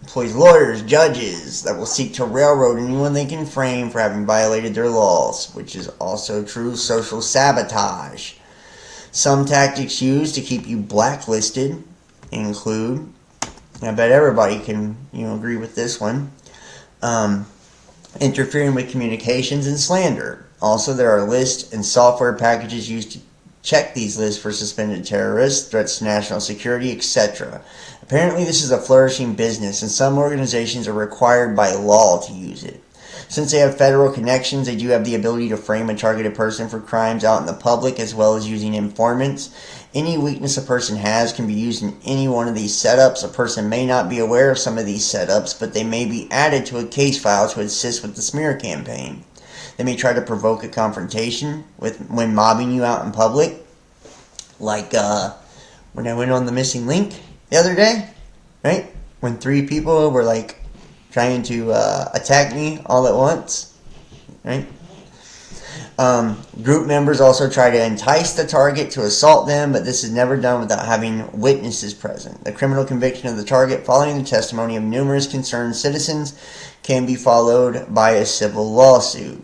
Employs lawyers, judges that will seek to railroad anyone they can frame for having violated their laws, which is also true. Social sabotage. Some tactics used to keep you blacklisted include, I bet everybody can, you know, agree with this one, interfering with communications and slander. Also, there are lists and software packages used to check these lists for suspended terrorists, threats to national security, etc. Apparently, this is a flourishing business, and some organizations are required by law to use it. Since they have federal connections, they do have the ability to frame a targeted person for crimes out in the public, as well as using informants. Any weakness a person has can be used in any one of these setups. A person may not be aware of some of these setups, but they may be added to a case file to assist with the smear campaign. They may try to provoke a confrontation when mobbing you out in public, like when I went on the missing link the other day, right? When 3 people were like trying to attack me all at once, right? Group members also try to entice the target to assault them, but this is never done without having witnesses present. The criminal conviction of the target, following the testimony of numerous concerned citizens, can be followed by a civil lawsuit.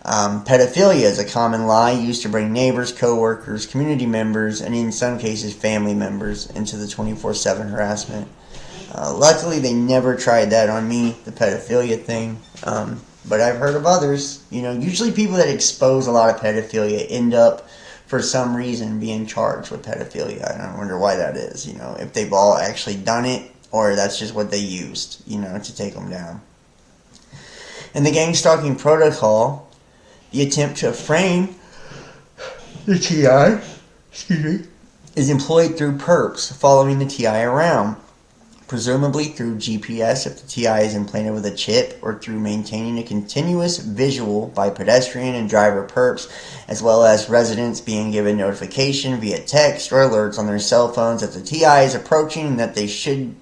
Pedophilia is a common lie used to bring neighbors, co-workers, community members, and in some cases family members into the 24/7 harassment. Luckily, they never tried that on me, the pedophilia thing. But I've heard of others. You know, usually people that expose a lot of pedophilia end up, for some reason, being charged with pedophilia. And I wonder why that is, you know, if they've all actually done it, or that's just what they used, you know, to take them down. In the gang stalking protocol, the attempt to frame the TI, is employed through perps following the TI around. Presumably through GPS if the TI is implanted with a chip, or through maintaining a continuous visual by pedestrian and driver perps, as well as residents being given notification via text or alerts on their cell phones that the TI is approaching and that they should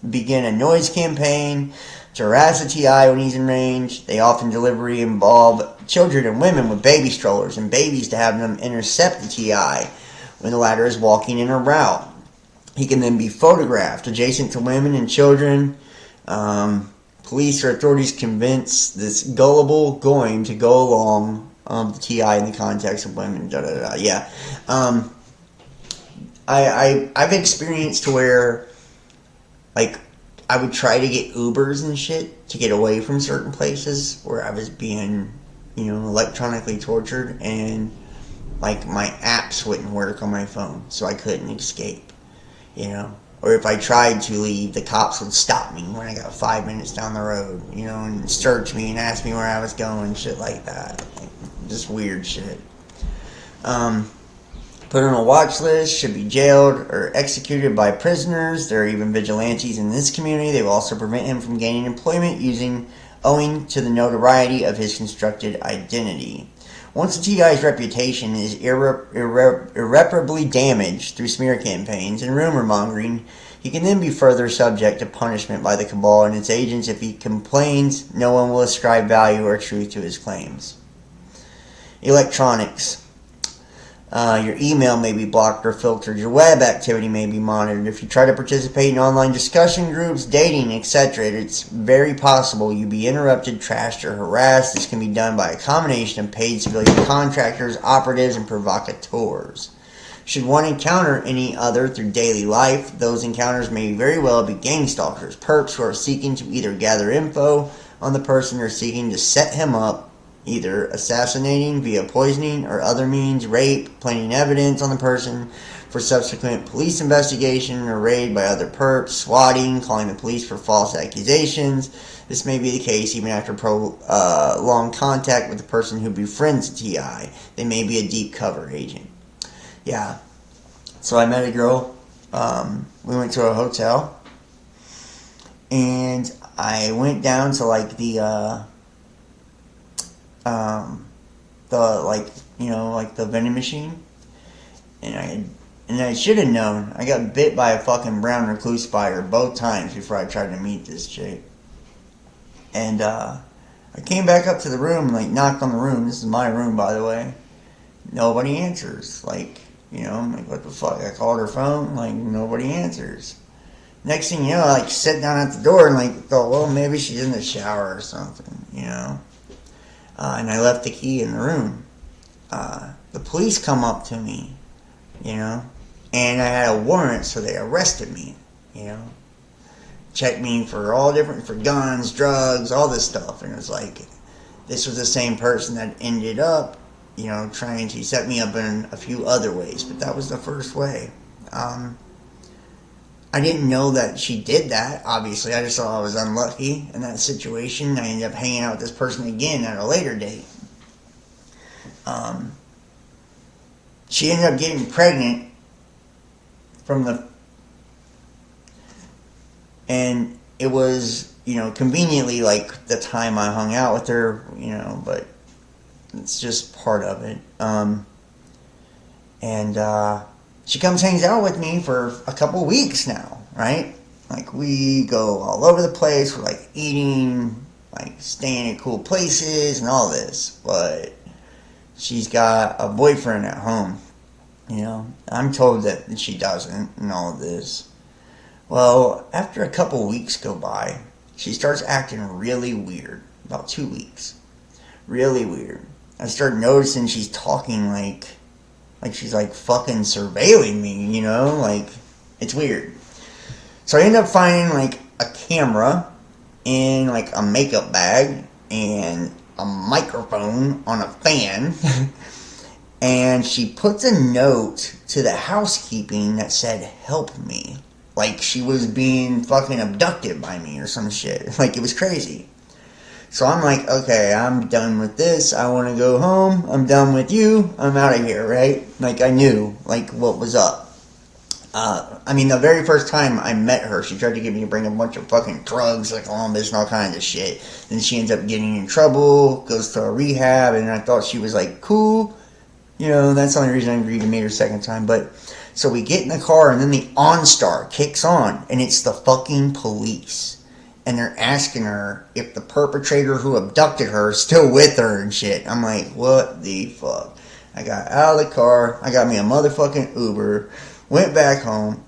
begin a noise campaign to harass the TI when he's in range. They often deliberately involve children and women with baby strollers and babies to have them intercept the TI when the latter is walking in a route. He can then be photographed adjacent to women and children. Police or authorities convince this gullible goyim to go along the TI in the context of women. Yeah. I've experienced to where, like, I would try to get Ubers and shit to get away from certain places where I was being, electronically tortured, and, like, my apps wouldn't work on my phone, so I couldn't escape, Or if I tried to leave, the cops would stop me when I got 5 minutes down the road, and search me and ask me where I was going, shit like that. Just weird shit. Put on a watch list, should be jailed or executed by prisoners. There are even vigilantes in this community. They will also prevent him from gaining employment owing to the notoriety of his constructed identity. Once the TI's reputation is irreparably damaged through smear campaigns and rumor mongering, he can then be further subject to punishment by the cabal and its agents. If he complains, no one will ascribe value or truth to his claims. Electronics. Your email may be blocked or filtered. Your web activity may be monitored. If you try to participate in online discussion groups, dating, etc., it's very possible you'll be interrupted, trashed, or harassed. This can be done by a combination of paid civilian contractors, operatives, and provocateurs. Should one encounter any other through daily life, those encounters may very well be gang stalkers, perps who are seeking to either gather info on the person or seeking to set him up, either assassinating via poisoning or other means, rape, planting evidence on the person for subsequent police investigation or raid by other perps, swatting, calling the police for false accusations. This may be the case even after prolonged contact with the person who befriends TI. They may be a deep cover agent. Yeah. So I met a girl. We went to a hotel. And I went down to like the vending machine, and I should have known. I got bit by a fucking brown recluse spider both times before I tried to meet this chick. And I came back up to the room and like knocked on the room. This is my room, by the way. Nobody answers. I'm like, what the fuck? I called her phone, like nobody answers. Next thing you know, I like sit down at the door and like thought, well, maybe she's in the shower or something, and I left the key in the room. The police come up to me, and I had a warrant, so they arrested me, checked me for for guns, drugs, all this stuff, and it was like, this was the same person that ended up, trying to set me up in a few other ways, but that was the first way. I didn't know that she did that, obviously. I just thought I was unlucky in that situation. I ended up hanging out with this person again at a later date. She ended up getting pregnant and it was, conveniently like the time I hung out with her, but it's just part of it. She comes hangs out with me for a couple weeks now, right? Like, we go all over the place. We're, like, eating, like, staying at cool places and all this. But she's got a boyfriend at home, I'm told that she doesn't and all of this. Well, after a couple weeks go by, she starts acting really weird. About 2 weeks. Really weird. I start noticing she's talking like she's like fucking surveilling me, like it's weird. So I end up finding like a camera in like a makeup bag and a microphone on a fan. And she puts a note to the housekeeping that said, "Help me." Like she was being fucking abducted by me or some shit. Like it was crazy. So I'm like, okay, I'm done with this. I want to go home. I'm done with you. I'm out of here, right? Like, I knew, like, what was up. The very first time I met her, she tried to get me to bring a bunch of fucking drugs, like Columbus and all kinds of shit. Then she ends up getting in trouble, goes to a rehab, and I thought she was, like, cool. That's the only reason I agreed to meet her second time. But, so we get in the car, and then the OnStar kicks on, and it's the fucking police. And they're asking her if the perpetrator who abducted her is still with her and shit. I'm like, what the fuck? I got out of the car. I got me a motherfucking Uber. Went back home.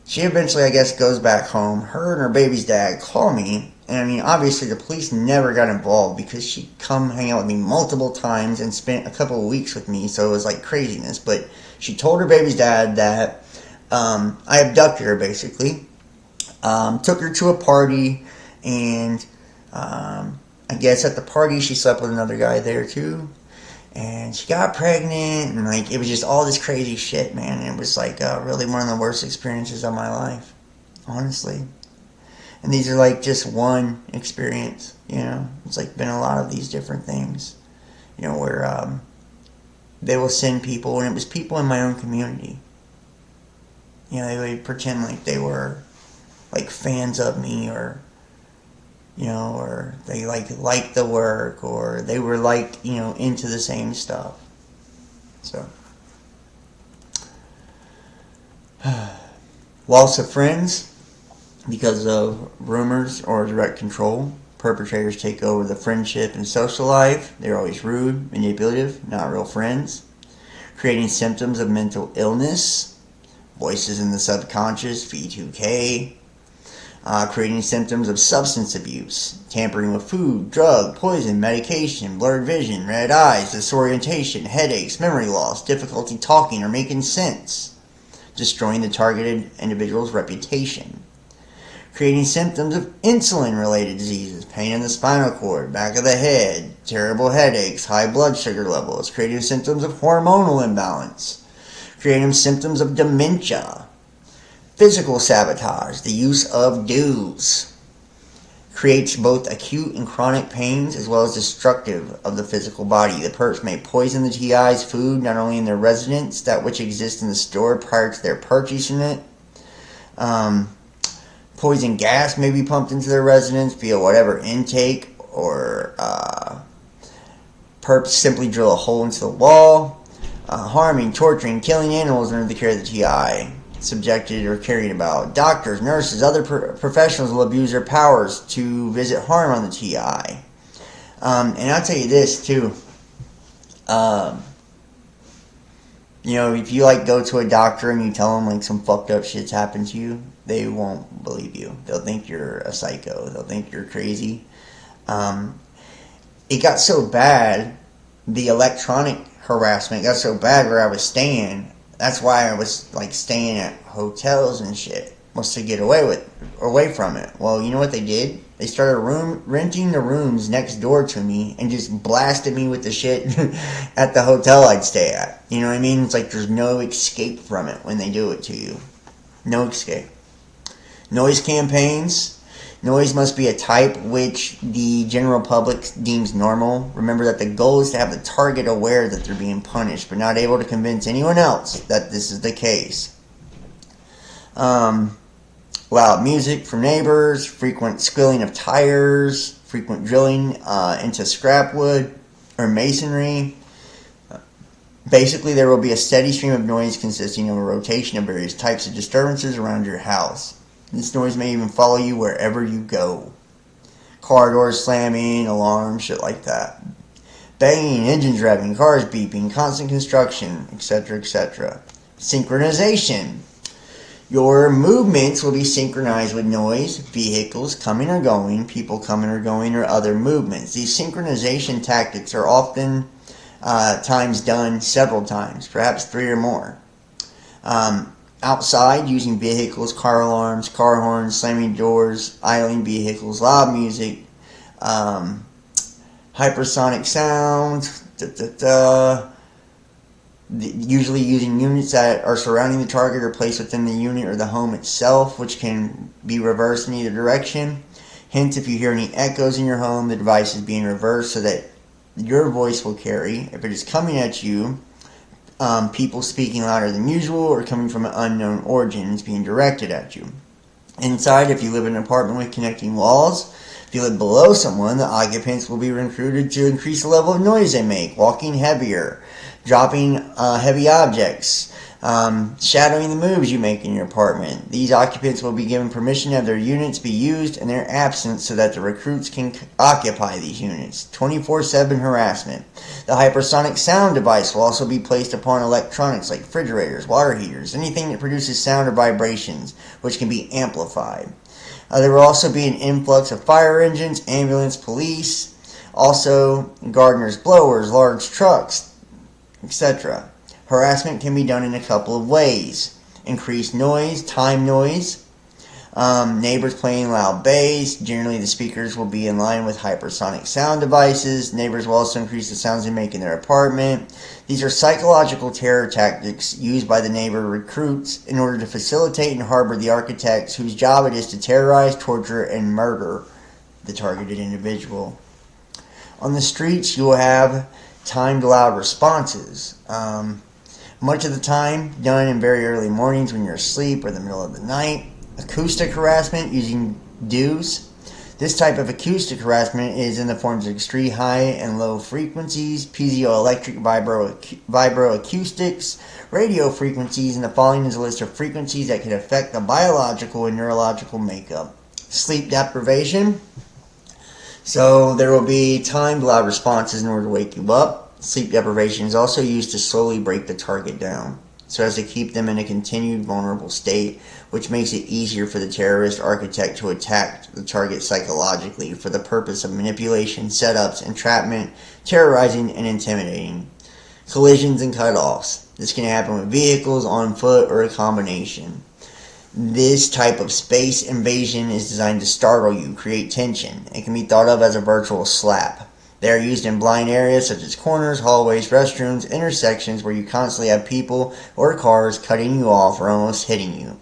She eventually, I guess, goes back home. Her and her baby's dad call me. And I mean, obviously, the police never got involved because she come hang out with me multiple times and spent a couple of weeks with me. So it was like craziness. But she told her baby's dad that I abducted her, basically. Took her to a party. And I guess at the party, she slept with another guy there, too. And she got pregnant, and like it was just all this crazy shit, man. And it was like really one of the worst experiences of my life, honestly. And these are like just one experience, you know. It's like been a lot of these different things, you know, where they will send people, and it was people in my own community. You know, they would pretend like they were like fans of me, or you know, or they liked the work, or they were like, you know, into the same stuff. So, loss of friends because of rumors or direct control. Perpetrators take over the friendship and social life. They're always rude, manipulative, not real friends. Creating symptoms of mental illness. Voices in the subconscious, V2K. Creating symptoms of substance abuse, tampering with food, drug, poison, medication, blurred vision, red eyes, disorientation, headaches, memory loss, difficulty talking or making sense, destroying the targeted individual's reputation. Creating symptoms of insulin-related diseases, pain in the spinal cord, back of the head, terrible headaches, high blood sugar levels, creating symptoms of hormonal imbalance, creating symptoms of dementia. Physical sabotage, the use of DEWs, creates both acute and chronic pains as well as destructive of the physical body. The perps may poison the TI's food not only in their residence, that which exists in the store prior to their purchasing it. Poison gas may be pumped into their residence via whatever intake, or perps simply drill a hole into the wall. Harming, torturing, killing animals under the care of the TI. Subjected or carried about. Doctors, nurses, other professionals will abuse their powers to visit harm on the TI. And I'll tell you this too. You know, if you like go to a doctor and you tell them like some fucked up shit's happened to you, they won't believe you. They'll think you're a psycho. They'll think you're crazy. It got so bad, the electronic harassment got so bad where I was staying. That's why I was like staying at hotels and shit, was to get away from it. Well, you know what they did? They started renting the rooms next door to me and just blasted me with the shit at the hotel I'd stay at. You know what I mean? It's like there's no escape from it when they do it to you. No escape. Noise campaigns. Noise must be a type which the general public deems normal. Remember that the goal is to have the target aware that they're being punished, but not able to convince anyone else that this is the case. Loud music from neighbors, frequent squealing of tires, frequent drilling into scrap wood or masonry. Basically, there will be a steady stream of noise consisting of a rotation of various types of disturbances around your house. This noise may even follow you wherever you go. Car doors slamming, alarms, shit like that. Banging, engines revving, cars beeping, constant construction, etc., etc. Synchronization. Your movements will be synchronized with noise, vehicles coming or going, people coming or going, or other movements. These synchronization tactics are often times done several times, perhaps 3 or more. Outside, using vehicles, car alarms, car horns, slamming doors, idling vehicles, loud music, hypersonic sounds, usually using units that are surrounding the target or placed within the unit or the home itself, which can be reversed in either direction. Hence, if you hear any echoes in your home, the device is being reversed so that your voice will carry. If it is coming at you, people speaking louder than usual or coming from an unknown origin is being directed at you. Inside, if you live in an apartment with connecting walls, if you live below someone, the occupants will be recruited to increase the level of noise they make, walking heavier, dropping heavy objects, Shadowing the moves you make in your apartment. These occupants will be given permission to have their units be used in their absence so that the recruits can occupy these units. 24/7 harassment. The hypersonic sound device will also be placed upon electronics like refrigerators, water heaters, anything that produces sound or vibrations, which can be amplified. There will also be an influx of fire engines, ambulance, police, also gardeners' blowers, large trucks, etc. Harassment can be done in a couple of ways. Increased noise, time noise, neighbors playing loud bass. Generally, the speakers will be in line with hypersonic sound devices. Neighbors will also increase the sounds they make in their apartment. These are psychological terror tactics used by the neighbor recruits in order to facilitate and harbor the architects whose job it is to terrorize, torture, and murder the targeted individual. On the streets, you will have timed loud responses. Much of the time done in very early mornings when you're asleep or the middle of the night. Acoustic harassment using DEWs. This type of acoustic harassment is in the forms of extreme high and low frequencies, piezoelectric vibroacoustics, radio frequencies, and the following is a list of frequencies that can affect the biological and neurological makeup. Sleep deprivation. So there will be timed loud responses in order to wake you up. Sleep deprivation is also used to slowly break the target down, so as to keep them in a continued vulnerable state, which makes it easier for the terrorist architect to attack the target psychologically for the purpose of manipulation, setups, entrapment, terrorizing, and intimidating. Collisions and cutoffs. This can happen with vehicles, on foot, or a combination. This type of space invasion is designed to startle you, create tension. It can be thought of as a virtual slap. They are used in blind areas such as corners, hallways, restrooms, intersections where you constantly have people or cars cutting you off or almost hitting you.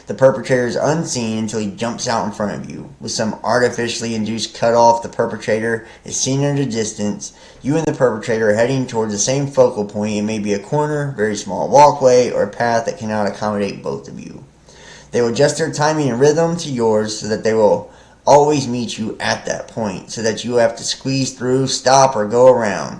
The perpetrator is unseen until he jumps out in front of you. With some artificially induced cutoff, the perpetrator is seen at a distance. You and the perpetrator are heading towards the same focal point. It may be a corner, very small walkway, or a path that cannot accommodate both of you. They will adjust their timing and rhythm to yours so that they will always meet you at that point, so that you have to squeeze through, stop, or go around.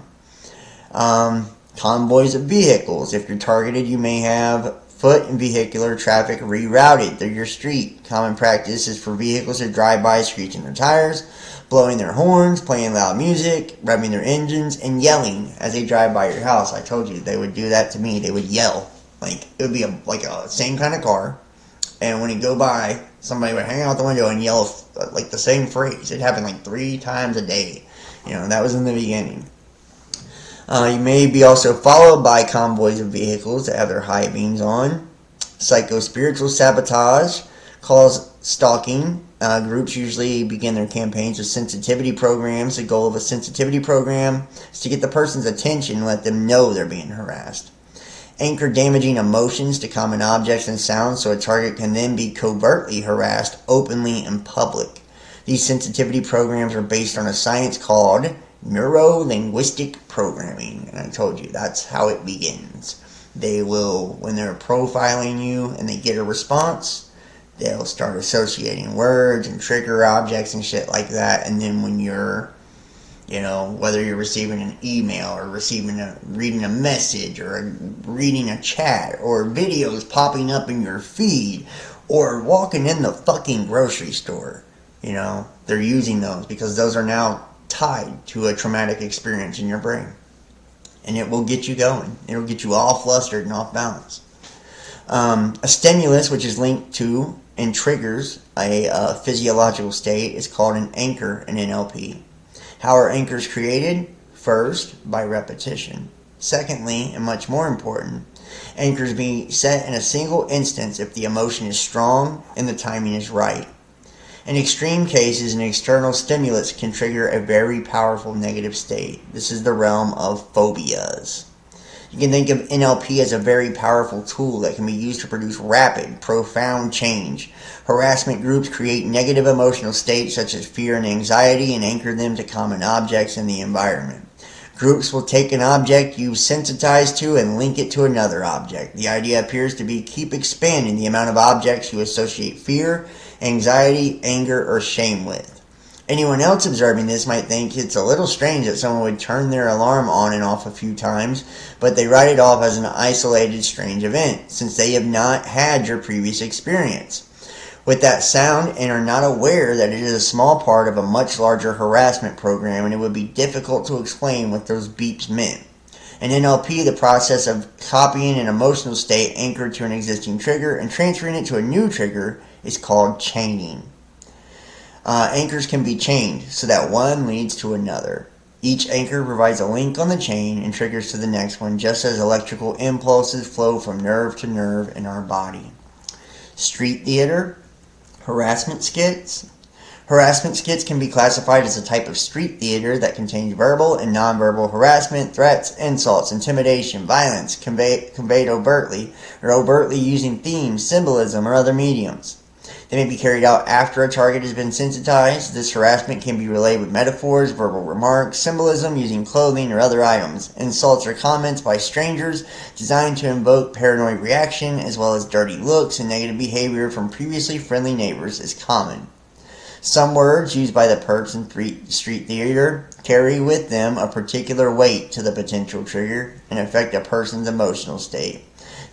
Convoys of vehicles. If you're targeted, you may have foot and vehicular traffic rerouted through your street. Common practice is for vehicles to drive by screeching their tires, blowing their horns, playing loud music, revving their engines, and yelling as they drive by your house. I told you, they would do that to me. They would yell. Like, it would be a same kind of car, and when it go by, somebody would hang out the window and yell like the same phrase. It happened like 3 times a day. That was in the beginning. You may be also followed by convoys of vehicles that have their high beams on. Psycho-spiritual sabotage calls stalking. Groups usually begin their campaigns with sensitivity programs. The goal of a sensitivity program is to get the person's attention and let them know they're being harassed. Anchor damaging emotions to common objects and sounds so a target can then be covertly harassed openly in public. These sensitivity programs are based on a science called neuro-linguistic programming. And I told you, that's how it begins. They will, when they're profiling you and they get a response, they'll start associating words and trigger objects and shit like that. And then when you're whether you're receiving an email or reading a message or reading a chat or videos popping up in your feed or walking in the fucking grocery store, they're using those because those are now tied to a traumatic experience in your brain. And it will get you going. It will get you all flustered and off balance. A stimulus, which is linked to and triggers a physiological state, is called an anchor in NLP. How are anchors created? First, by repetition. Secondly, and much more important, anchors being set in a single instance if the emotion is strong and the timing is right. In extreme cases, an external stimulus can trigger a very powerful negative state. This is the realm of phobias. You can think of NLP as a very powerful tool that can be used to produce rapid, profound change. Harassment groups create negative emotional states such as fear and anxiety and anchor them to common objects in the environment. Groups will take an object you've sensitized to and link it to another object. The idea appears to be keep expanding the amount of objects you associate fear, anxiety, anger, or shame with. Anyone else observing this might think it's a little strange that someone would turn their alarm on and off a few times, but they write it off as an isolated strange event, since they have not had your previous experience with that sound and are not aware that it is a small part of a much larger harassment program, and it would be difficult to explain what those beeps meant. In NLP, the process of copying an emotional state anchored to an existing trigger and transferring it to a new trigger is called chaining. Anchors can be chained so that one leads to another. Each anchor provides a link on the chain and triggers to the next one, just as electrical impulses flow from nerve to nerve in our body. Street theater, harassment skits. Harassment skits can be classified as a type of street theater that contains verbal and nonverbal harassment, threats, insults, intimidation, violence conveyed overtly or overtly using themes, symbolism, or other mediums. They may be carried out after a target has been sensitized. This harassment can be relayed with metaphors, verbal remarks, symbolism using clothing or other items, insults or comments by strangers designed to invoke paranoid reaction, as well as dirty looks and negative behavior from previously friendly neighbors is common. Some words used by the perps in street theater carry with them a particular weight to the potential trigger and affect a person's emotional state.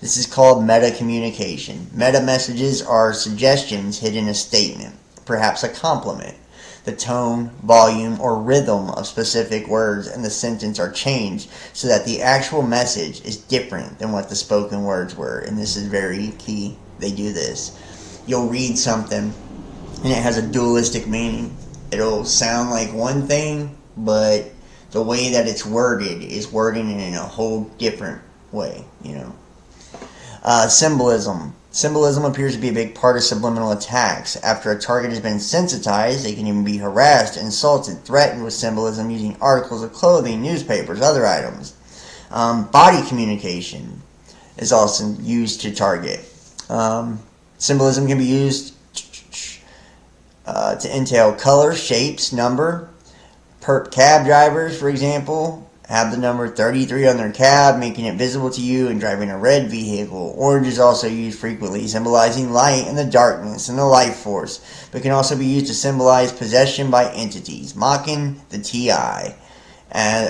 This is called meta-communication. Meta-messages are suggestions hidden in a statement, perhaps a compliment. The tone, volume, or rhythm of specific words in the sentence are changed so that the actual message is different than what the spoken words were. And this is very key. They do this. You'll read something and it has a dualistic meaning. It'll sound like one thing, but the way that it's worded is worded in a whole different way, you know. Symbolism. Symbolism appears to be a big part of subliminal attacks. After a target has been sensitized, they can even be harassed, insulted, threatened with symbolism using articles of clothing, newspapers, other items. Body communication is also used to target. Symbolism can be used to entail color, shapes, number. Perp cab drivers, for example, have the number 33 on their cab, making it visible to you and driving a red vehicle. Orange is also used frequently, symbolizing light and the darkness and the life force, but can also be used to symbolize possession by entities, mocking the TI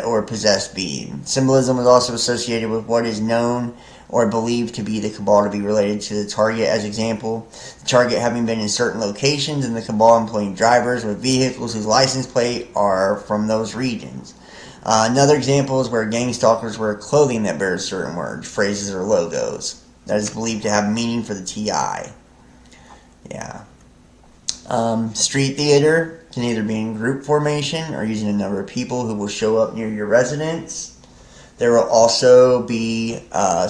or possessed being. Symbolism is also associated with what is known or believed to be the cabal to be related to the target. As example, the target having been in certain locations and the cabal employing drivers with vehicles whose license plate are from those regions. Another example is where gang stalkers wear clothing that bears certain words, phrases, or logos that is believed to have meaning for the TI. Yeah. Street theater can either be in group formation or using a number of people who will show up near your residence. There will also be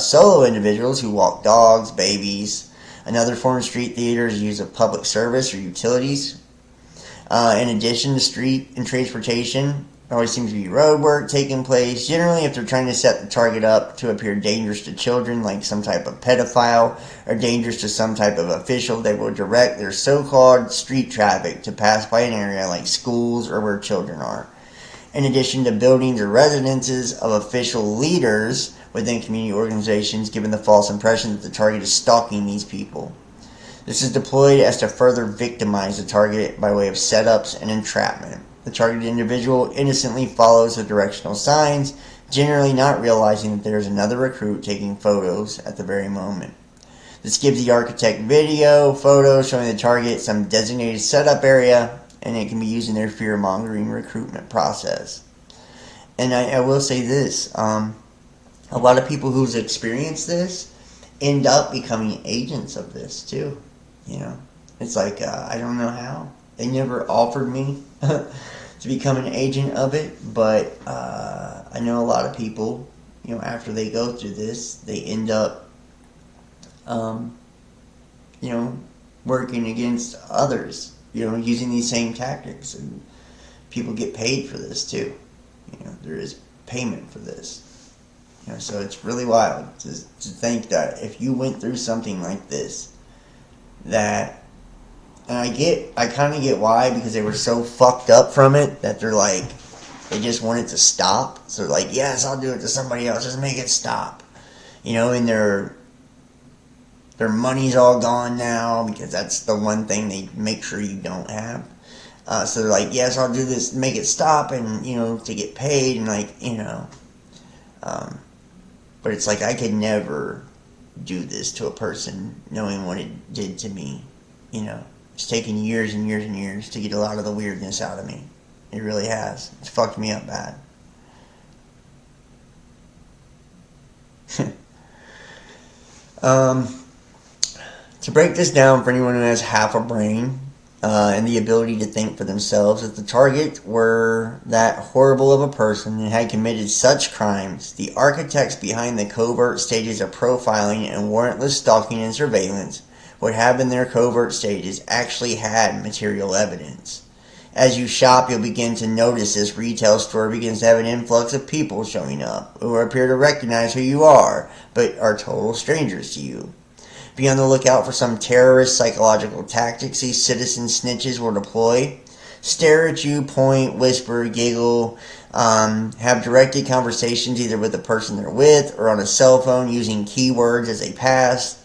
solo individuals who walk dogs, babies. Another form of street theater is use of public service or utilities. In addition to street and transportation, there always seems to be road work taking place. Generally, if they're trying to set the target up to appear dangerous to children, like some type of pedophile, or dangerous to some type of official, they will direct their so-called street traffic to pass by an area like schools or where children are. In addition to buildings or residences of official leaders within community organizations, giving the false impression that the target is stalking these people. This is deployed as to further victimize the target by way of setups and entrapment. The targeted individual innocently follows the directional signs, generally not realizing that there is another recruit taking photos at the very moment. This gives the architect video, photos showing the target some designated setup area, and it can be used in their fear-mongering recruitment process. And I will say this, a lot of people who's experienced this end up becoming agents of this too. You know, it's like, I don't know how. They never offered me to become an agent of it, but I know a lot of people, you know, after they go through this, they end up, you know, working against others, you know, using these same tactics, and people get paid for this too. You know, there is payment for this. You know, so it's really wild to think that if you went through something like this, that, and I kind of get why, because they were so fucked up from it that they're like, they just want it to stop. So they're like, yes, I'll do it to somebody else, just make it stop. You know, and their money's all gone now, because that's the one thing they make sure you don't have. So they're like, yes, I'll do this, make it stop, and, to get paid, and but it's like, I could never do this to a person knowing what it did to me. It's taken years and years and years to get a lot of the weirdness out of me. It really has. It's fucked me up bad. To break this down for anyone who has half a brain and the ability to think for themselves, if the target were that horrible of a person and had committed such crimes, the architects behind the covert stages of profiling and warrantless stalking and surveillance would have in their covert stages actually had material evidence. As you shop, you'll begin to notice this retail store begins to have an influx of people showing up who appear to recognize who you are, but are total strangers to you. Be on the lookout for some terrorist psychological tactics these citizen snitches will deploy. Stare at you, point, whisper, giggle, have directed conversations either with the person they're with or on a cell phone using keywords as they pass.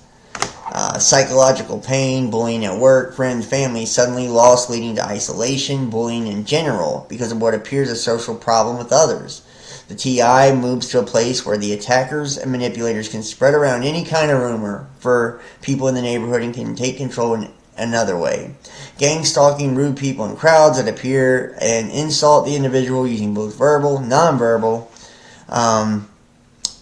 Psychological pain, bullying at work, friends, family, suddenly lost leading to isolation, bullying in general because of what appears a social problem with others. The TI moves to a place where the attackers and manipulators can spread around any kind of rumor for people in the neighborhood and can take control in another way. Gang stalking rude people in crowds that appear and insult the individual using both verbal, nonverbal.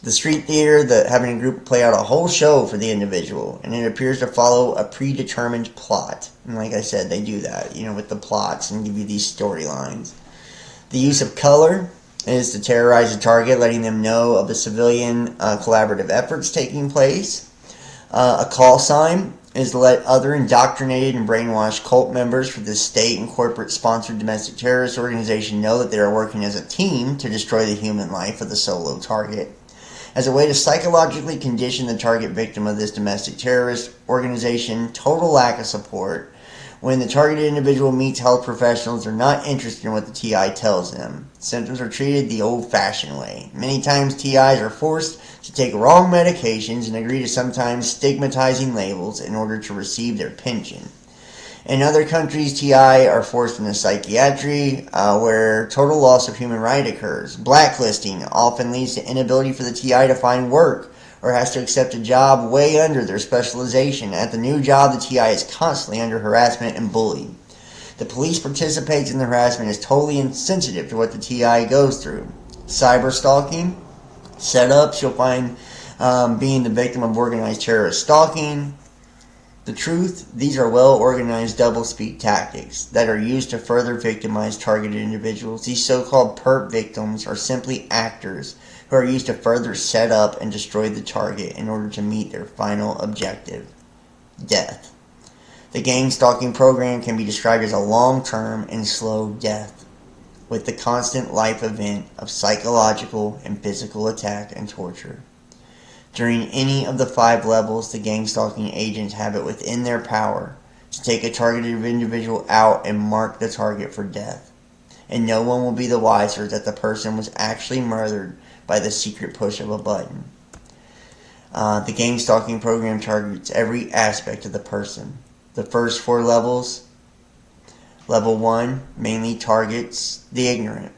The street theater, having a group play out a whole show for the individual, and it appears to follow a predetermined plot. And like I said, they do that, with the plots and give you these storylines. The use of color is to terrorize the target, letting them know of the civilian collaborative efforts taking place. A call sign is to let other indoctrinated and brainwashed cult members for the state and corporate-sponsored domestic terrorist organization know that they are working as a team to destroy the human life of the solo target. As a way to psychologically condition the target victim of this domestic terrorist organization, total lack of support. When the targeted individual meets health professionals, they're not interested in what the TI tells them. Symptoms are treated the old-fashioned way. Many times TIs are forced to take wrong medications and agree to sometimes stigmatizing labels in order to receive their pension. In other countries, TI are forced into psychiatry, where total loss of human right occurs. Blacklisting often leads to inability for the TI to find work, or has to accept a job way under their specialization. At the new job, the TI is constantly under harassment and bullied. The police participates in the harassment is totally insensitive to what the TI goes through. Cyber stalking, setups, you'll find being the victim of organized terrorist stalking. The truth, these are well-organized doublespeak tactics that are used to further victimize targeted individuals. These so-called perp victims are simply actors who are used to further set up and destroy the target in order to meet their final objective, death. The gang stalking program can be described as a long-term and slow death, with the constant life event of psychological and physical attack and torture. During any of the 5 levels, the gang stalking agents have it within their power to take a targeted individual out and mark the target for death. And no one will be the wiser that the person was actually murdered by the secret push of a button. The gang stalking program targets every aspect of the person. The first 4 levels, level 1 mainly targets the ignorant.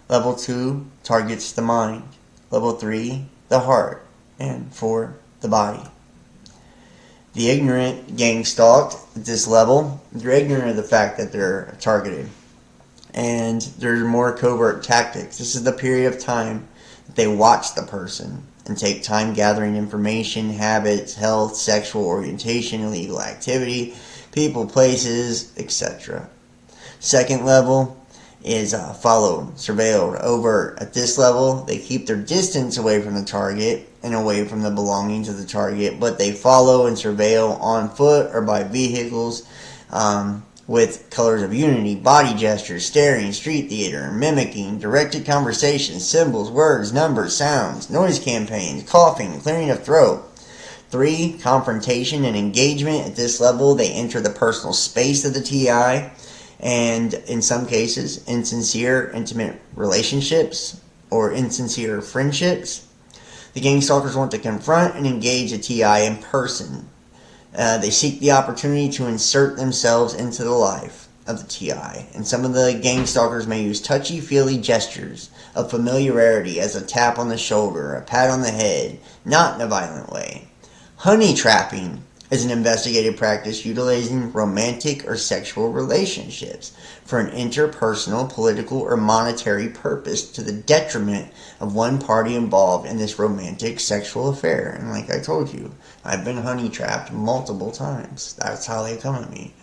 Level 2 targets the mind. Level 3, the heart. And 4, the body. The ignorant gang stalked at this level, they're ignorant of the fact that they're targeted. And there's more covert tactics. This is the period of time that they watch the person and take time gathering information, habits, health, sexual orientation, illegal activity, people, places, etc. Second level is followed, surveilled, overt. At this level, they keep their distance away from the target and away from the belongings of the target, but they follow and surveil on foot or by vehicles with colors of unity, body gestures, staring, street theater, mimicking, directed conversations, symbols, words, numbers, sounds, noise campaigns, coughing, clearing of throat. 3, confrontation and engagement. At this level, they enter the personal space of the TI, and in some cases, insincere, intimate relationships or insincere friendships. The gang stalkers want to confront and engage a TI in person. They seek the opportunity to insert themselves into the life. of the TI, and some of the gang stalkers may use touchy-feely gestures of familiarity as a tap on the shoulder, a pat on the head, not in a violent way. Honey trapping is an investigative practice utilizing romantic or sexual relationships for an interpersonal, political, or monetary purpose to the detriment of one party involved in this romantic sexual affair. And like I told you, I've been honey trapped multiple times. That's how they come at me.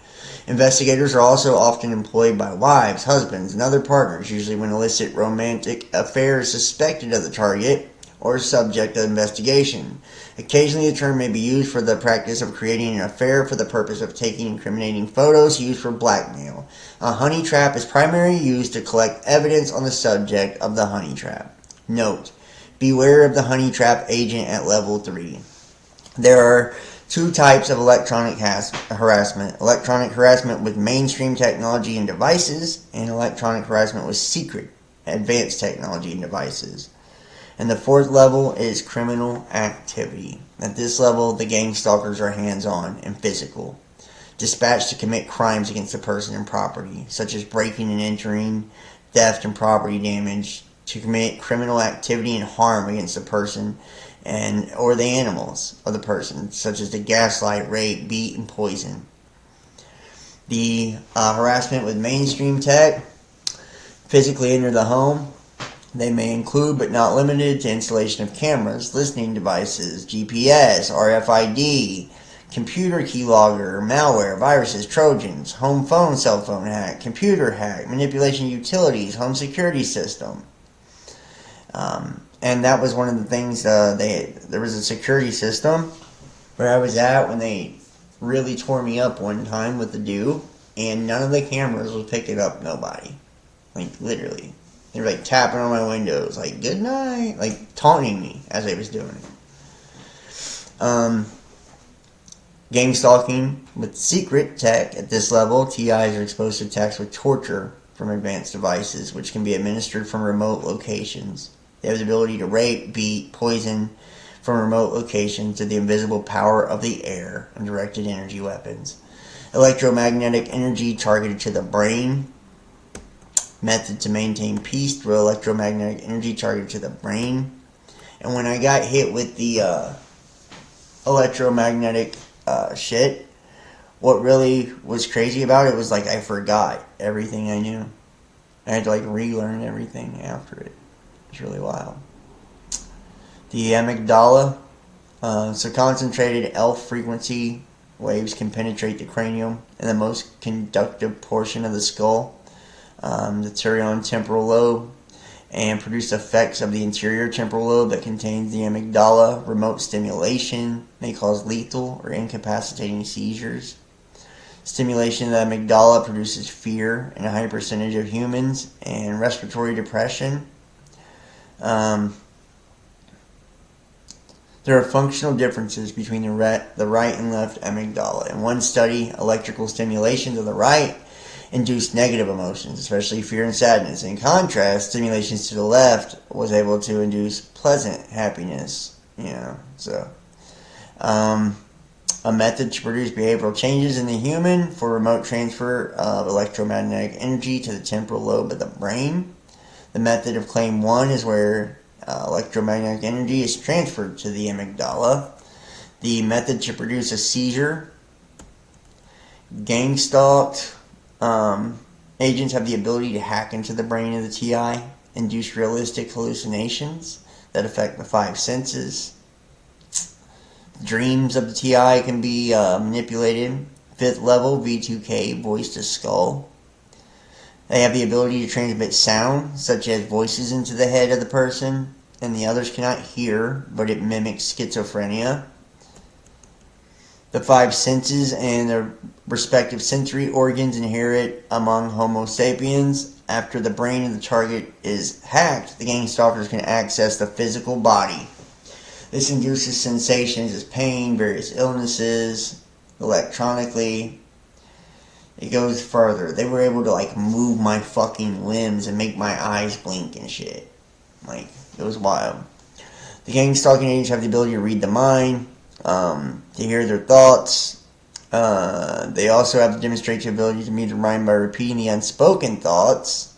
Investigators are also often employed by wives, husbands, and other partners, usually when illicit romantic affair is suspected of the target or subject of investigation. Occasionally, the term may be used for the practice of creating an affair for the purpose of taking incriminating photos used for blackmail. A honey trap is primarily used to collect evidence on the subject of the honey trap. Note: beware of the honey trap agent at level 3. There are two types of electronic harassment. Electronic harassment with mainstream technology and devices, and electronic harassment with secret, advanced technology and devices. And the fourth level is criminal activity. At this level, the gang stalkers are hands-on and physical, dispatched to commit crimes against a person and property, such as breaking and entering, theft and property damage, to commit criminal activity and harm against a person and or the animals of the person, such as to gaslight, rape, beat, and poison. The harassment with mainstream tech, physically enter the home. They may include, but not limited to, installation of cameras, listening devices, GPS, RFID, computer keylogger, malware, viruses, trojans, home phone, cell phone hack, computer hack, manipulation of utilities, home security system. And that was one of the things, there was a security system where I was at when they really tore me up one time with the do, and none of the cameras was picking up nobody. Like, literally. They were like tapping on my windows, like, good night, like taunting me as I was doing it. Gang stalking with secret tech. At this level, TIs are exposed to attacks with torture from advanced devices, which can be administered from remote locations. They have the ability to rape, beat, poison from remote locations to the invisible power of the air and directed energy weapons. Electromagnetic energy targeted to the brain. Method to maintain peace through electromagnetic energy targeted to the brain. And when I got hit with the electromagnetic shit, what really was crazy about it was like I forgot everything I knew. I had to like relearn everything after it. It's really wild. The amygdala, so concentrated ELF frequency waves can penetrate the cranium and the most conductive portion of the skull, the temporal lobe, and produce effects of the interior temporal lobe that contains the amygdala. Remote stimulation may cause lethal or incapacitating seizures. Stimulation of the amygdala produces fear in a high percentage of humans and respiratory depression. There are functional differences between the right and left amygdala. In one study, electrical stimulations of the right induced negative emotions, especially fear and sadness. In contrast, stimulations to the left was able to induce pleasant happiness. A method to produce behavioral changes in the human for remote transfer of electromagnetic energy to the temporal lobe of the brain. The method of Claim 1 is where electromagnetic energy is transferred to the amygdala. The method to produce a seizure. Gang stalked agents have the ability to hack into the brain of the TI, induce realistic hallucinations that affect the five senses. Dreams of the TI can be manipulated. 5th level, V2K, voice to skull. They have the ability to transmit sound, such as voices into the head of the person, and the others cannot hear, but it mimics schizophrenia. The five senses and their respective sensory organs inherit among Homo sapiens. After the brain of the target is hacked, the gang stalkers can access the physical body. This induces sensations as pain, various illnesses, electronically. It goes further. They were able to like move my fucking limbs and make my eyes blink and shit. Like, it was wild. The gang stalking agents have the ability to read the mind, to hear their thoughts, They also have to demonstrate the ability to meet the mind by repeating the unspoken thoughts.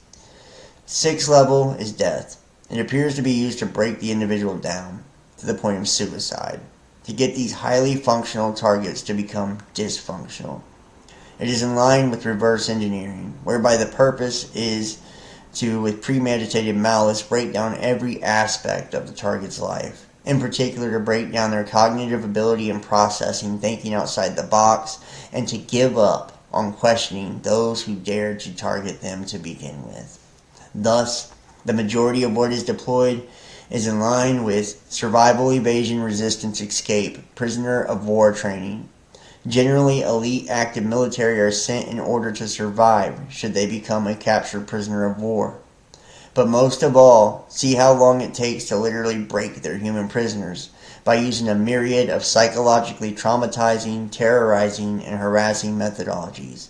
Sixth level is death. It appears to be used to break the individual down to the point of suicide, to get these highly functional targets to become dysfunctional. It is in line with reverse engineering, whereby the purpose is to, with premeditated malice, break down every aspect of the target's life. In particular, to break down their cognitive ability in processing, thinking outside the box, and to give up on questioning those who dared to target them to begin with. Thus, the majority of what is deployed is in line with survival, evasion, resistance, escape, prisoner of war training. Generally, elite active military are sent in order to survive should they become a captured prisoner of war. But most of all, see how long it takes to literally break their human prisoners by using a myriad of psychologically traumatizing, terrorizing, and harassing methodologies.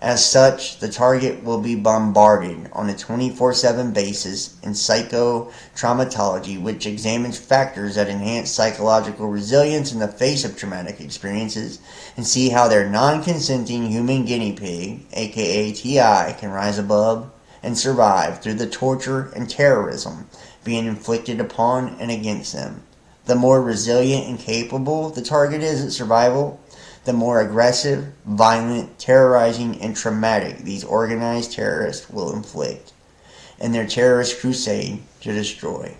As such, the target will be bombarded on a 24/7 basis in psychotraumatology, which examines factors that enhance psychological resilience in the face of traumatic experiences, and see how their non-consenting human guinea pig, aka TI, can rise above and survive through the torture and terrorism being inflicted upon and against them. The more resilient and capable the target is at survival, the more aggressive, violent, terrorizing, and traumatic these organized terrorists will inflict in their terrorist crusade to destroy.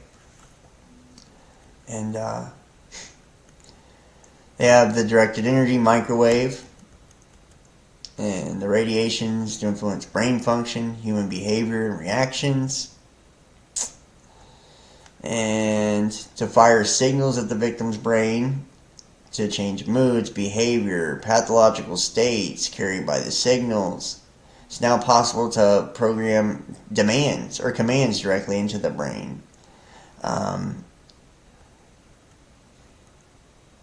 And they have the directed energy microwave and the radiations to influence brain function, human behavior, and reactions, and to fire signals at the victim's brain to change moods, behavior, pathological states carried by the signals. It's now possible to program demands or commands directly into the brain.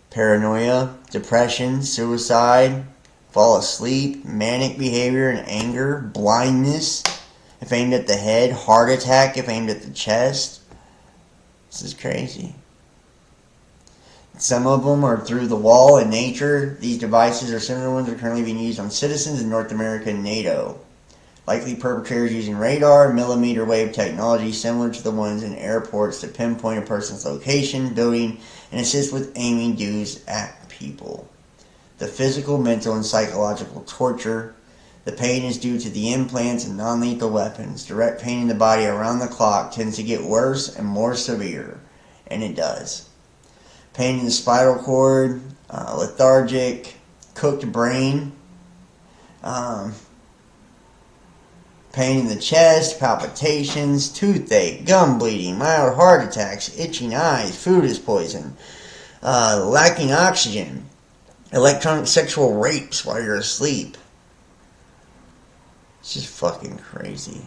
Paranoia, depression, suicide, fall asleep, manic behavior and anger, blindness if aimed at the head, heart attack if aimed at the chest. This is crazy. Some of them are through the wall in nature. These devices or similar ones are currently being used on citizens in North America and NATO. Likely perpetrators using radar, millimeter wave technology similar to the ones in airports to pinpoint a person's location, building, and assist with aiming dues at people. The physical, mental, and psychological torture. The pain is due to the implants and non-lethal weapons. Direct pain in the body around the clock tends to get worse and more severe, and it does. Pain in the spinal cord, lethargic, cooked brain, pain in the chest, palpitations, toothache, gum bleeding, mild heart attacks, itching eyes, food is poison, lacking oxygen, electronic sexual rapes while you're asleep. It's just fucking crazy.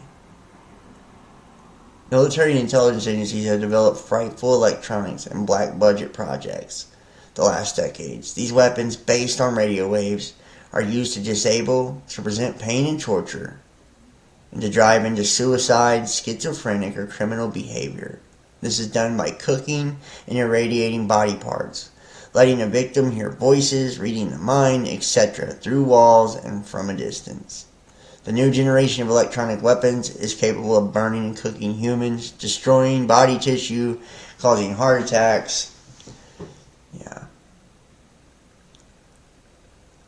Military and intelligence agencies have developed frightful electronics and black budget projects the last decades. These weapons, based on radio waves, are used to disable, to present pain and torture, and to drive into suicide, schizophrenic, or criminal behavior. This is done by cooking and irradiating body parts, letting a victim hear voices, reading the mind, etc., through walls and from a distance. The new generation of electronic weapons is capable of burning and cooking humans, destroying body tissue, causing heart attacks. Yeah.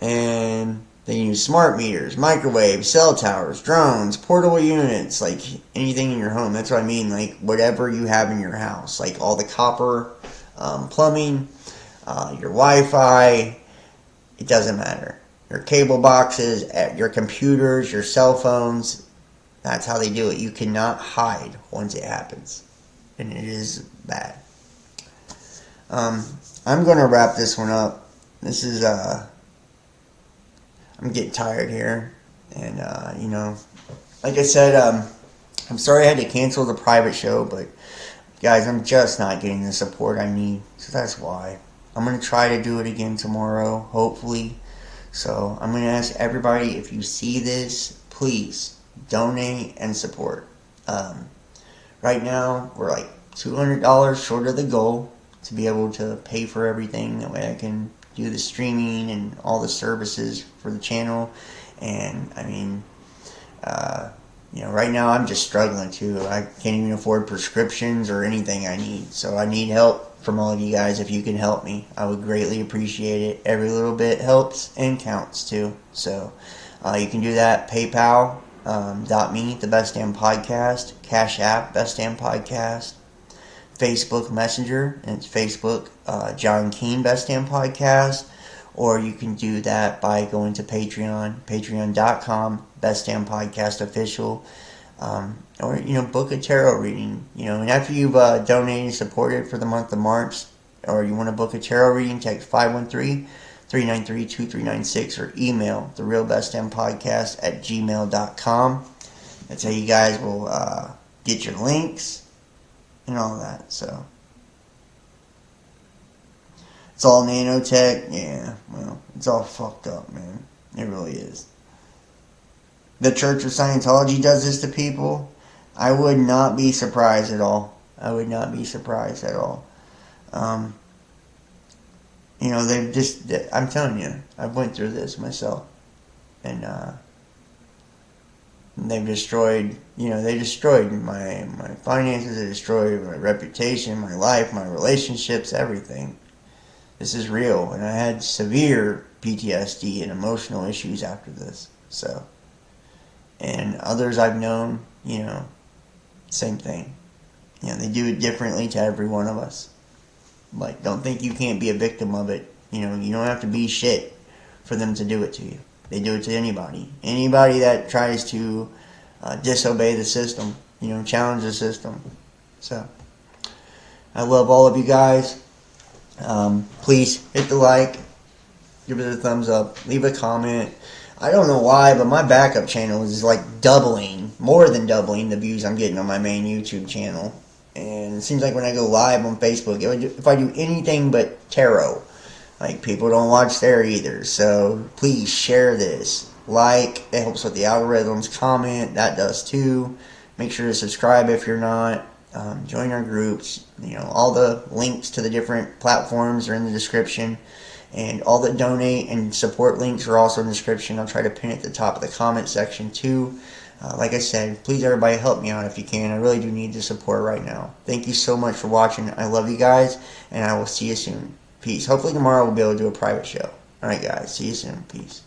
And they use smart meters, microwaves, cell towers, drones, portable units, like anything in your home. That's what I mean, like whatever you have in your house, like all the copper, plumbing, your Wi-Fi, it doesn't matter. Your cable boxes, your computers, your cell phones. That's how they do it. You cannot hide once it happens. And it is bad. I'm going to wrap this one up. This is, I'm getting tired here. And, like I said, I'm sorry I had to cancel the private show. But, guys, I'm just not getting the support I need. So that's why. I'm going to try to do it again tomorrow, hopefully. So I'm going to ask everybody, if you see this, please donate and support. Right now, we're like $200 short of the goal. to be able to pay for everything. That way I can do the streaming and all the services for the channel. And I mean, right now I'm just struggling too. I can't even afford prescriptions or anything I need. So I need help from all of you guys. If you can help me, I would greatly appreciate it. Every little bit helps and counts too. So you can do that. PayPal.me, The Best Damn Podcast. Cash App, Best Damn Podcast. Facebook Messenger, and it's Facebook, John Keane, Best Damn Podcast. Or you can do that by going to Patreon, patreon.com, Best Damn Podcast Official. Or, book a tarot reading. And after you've donated and supported for the month of March, or you want to book a tarot reading, text 513-393-2396 or email therealbestdampodcast@gmail.com. That's how you guys will get your links and all that. So it's all nanotech. Yeah, well, it's all fucked up, man. It really is. The Church of Scientology does this to people. I would not be surprised at all. I would not be surprised at all. They've just, I'm telling you, I've went through this myself. And they've destroyed, they destroyed my finances, they destroyed my reputation, my life, my relationships, everything. This is real. And I had severe PTSD and emotional issues after this. So, and others I've known, same thing. They do it differently to every one of us. Like, don't think you can't be a victim of it. You don't have to be shit for them to do it to you. They do it to anybody. Anybody that tries to disobey the system, challenge the system. So, I love all of you guys. Please hit the like, give it a thumbs up, leave a comment. I don't know why, but my backup channel is like more than doubling the views I'm getting on my main YouTube channel. And it seems like when I go live on Facebook, if I do anything but tarot, like, people don't watch there either. So please share this. Like, it helps with the algorithms. Comment, that does too. Make sure to subscribe if you're not. Join our groups. All the links to the different platforms are in the description. And all the donate and support links are also in the description. I'll try to pin it at the top of the comment section too. Like I said, please everybody help me out if you can. I really do need the support right now. Thank you so much for watching. I love you guys, and I will see you soon. Peace. Hopefully tomorrow we'll be able to do a private show. Alright guys, see you soon. Peace.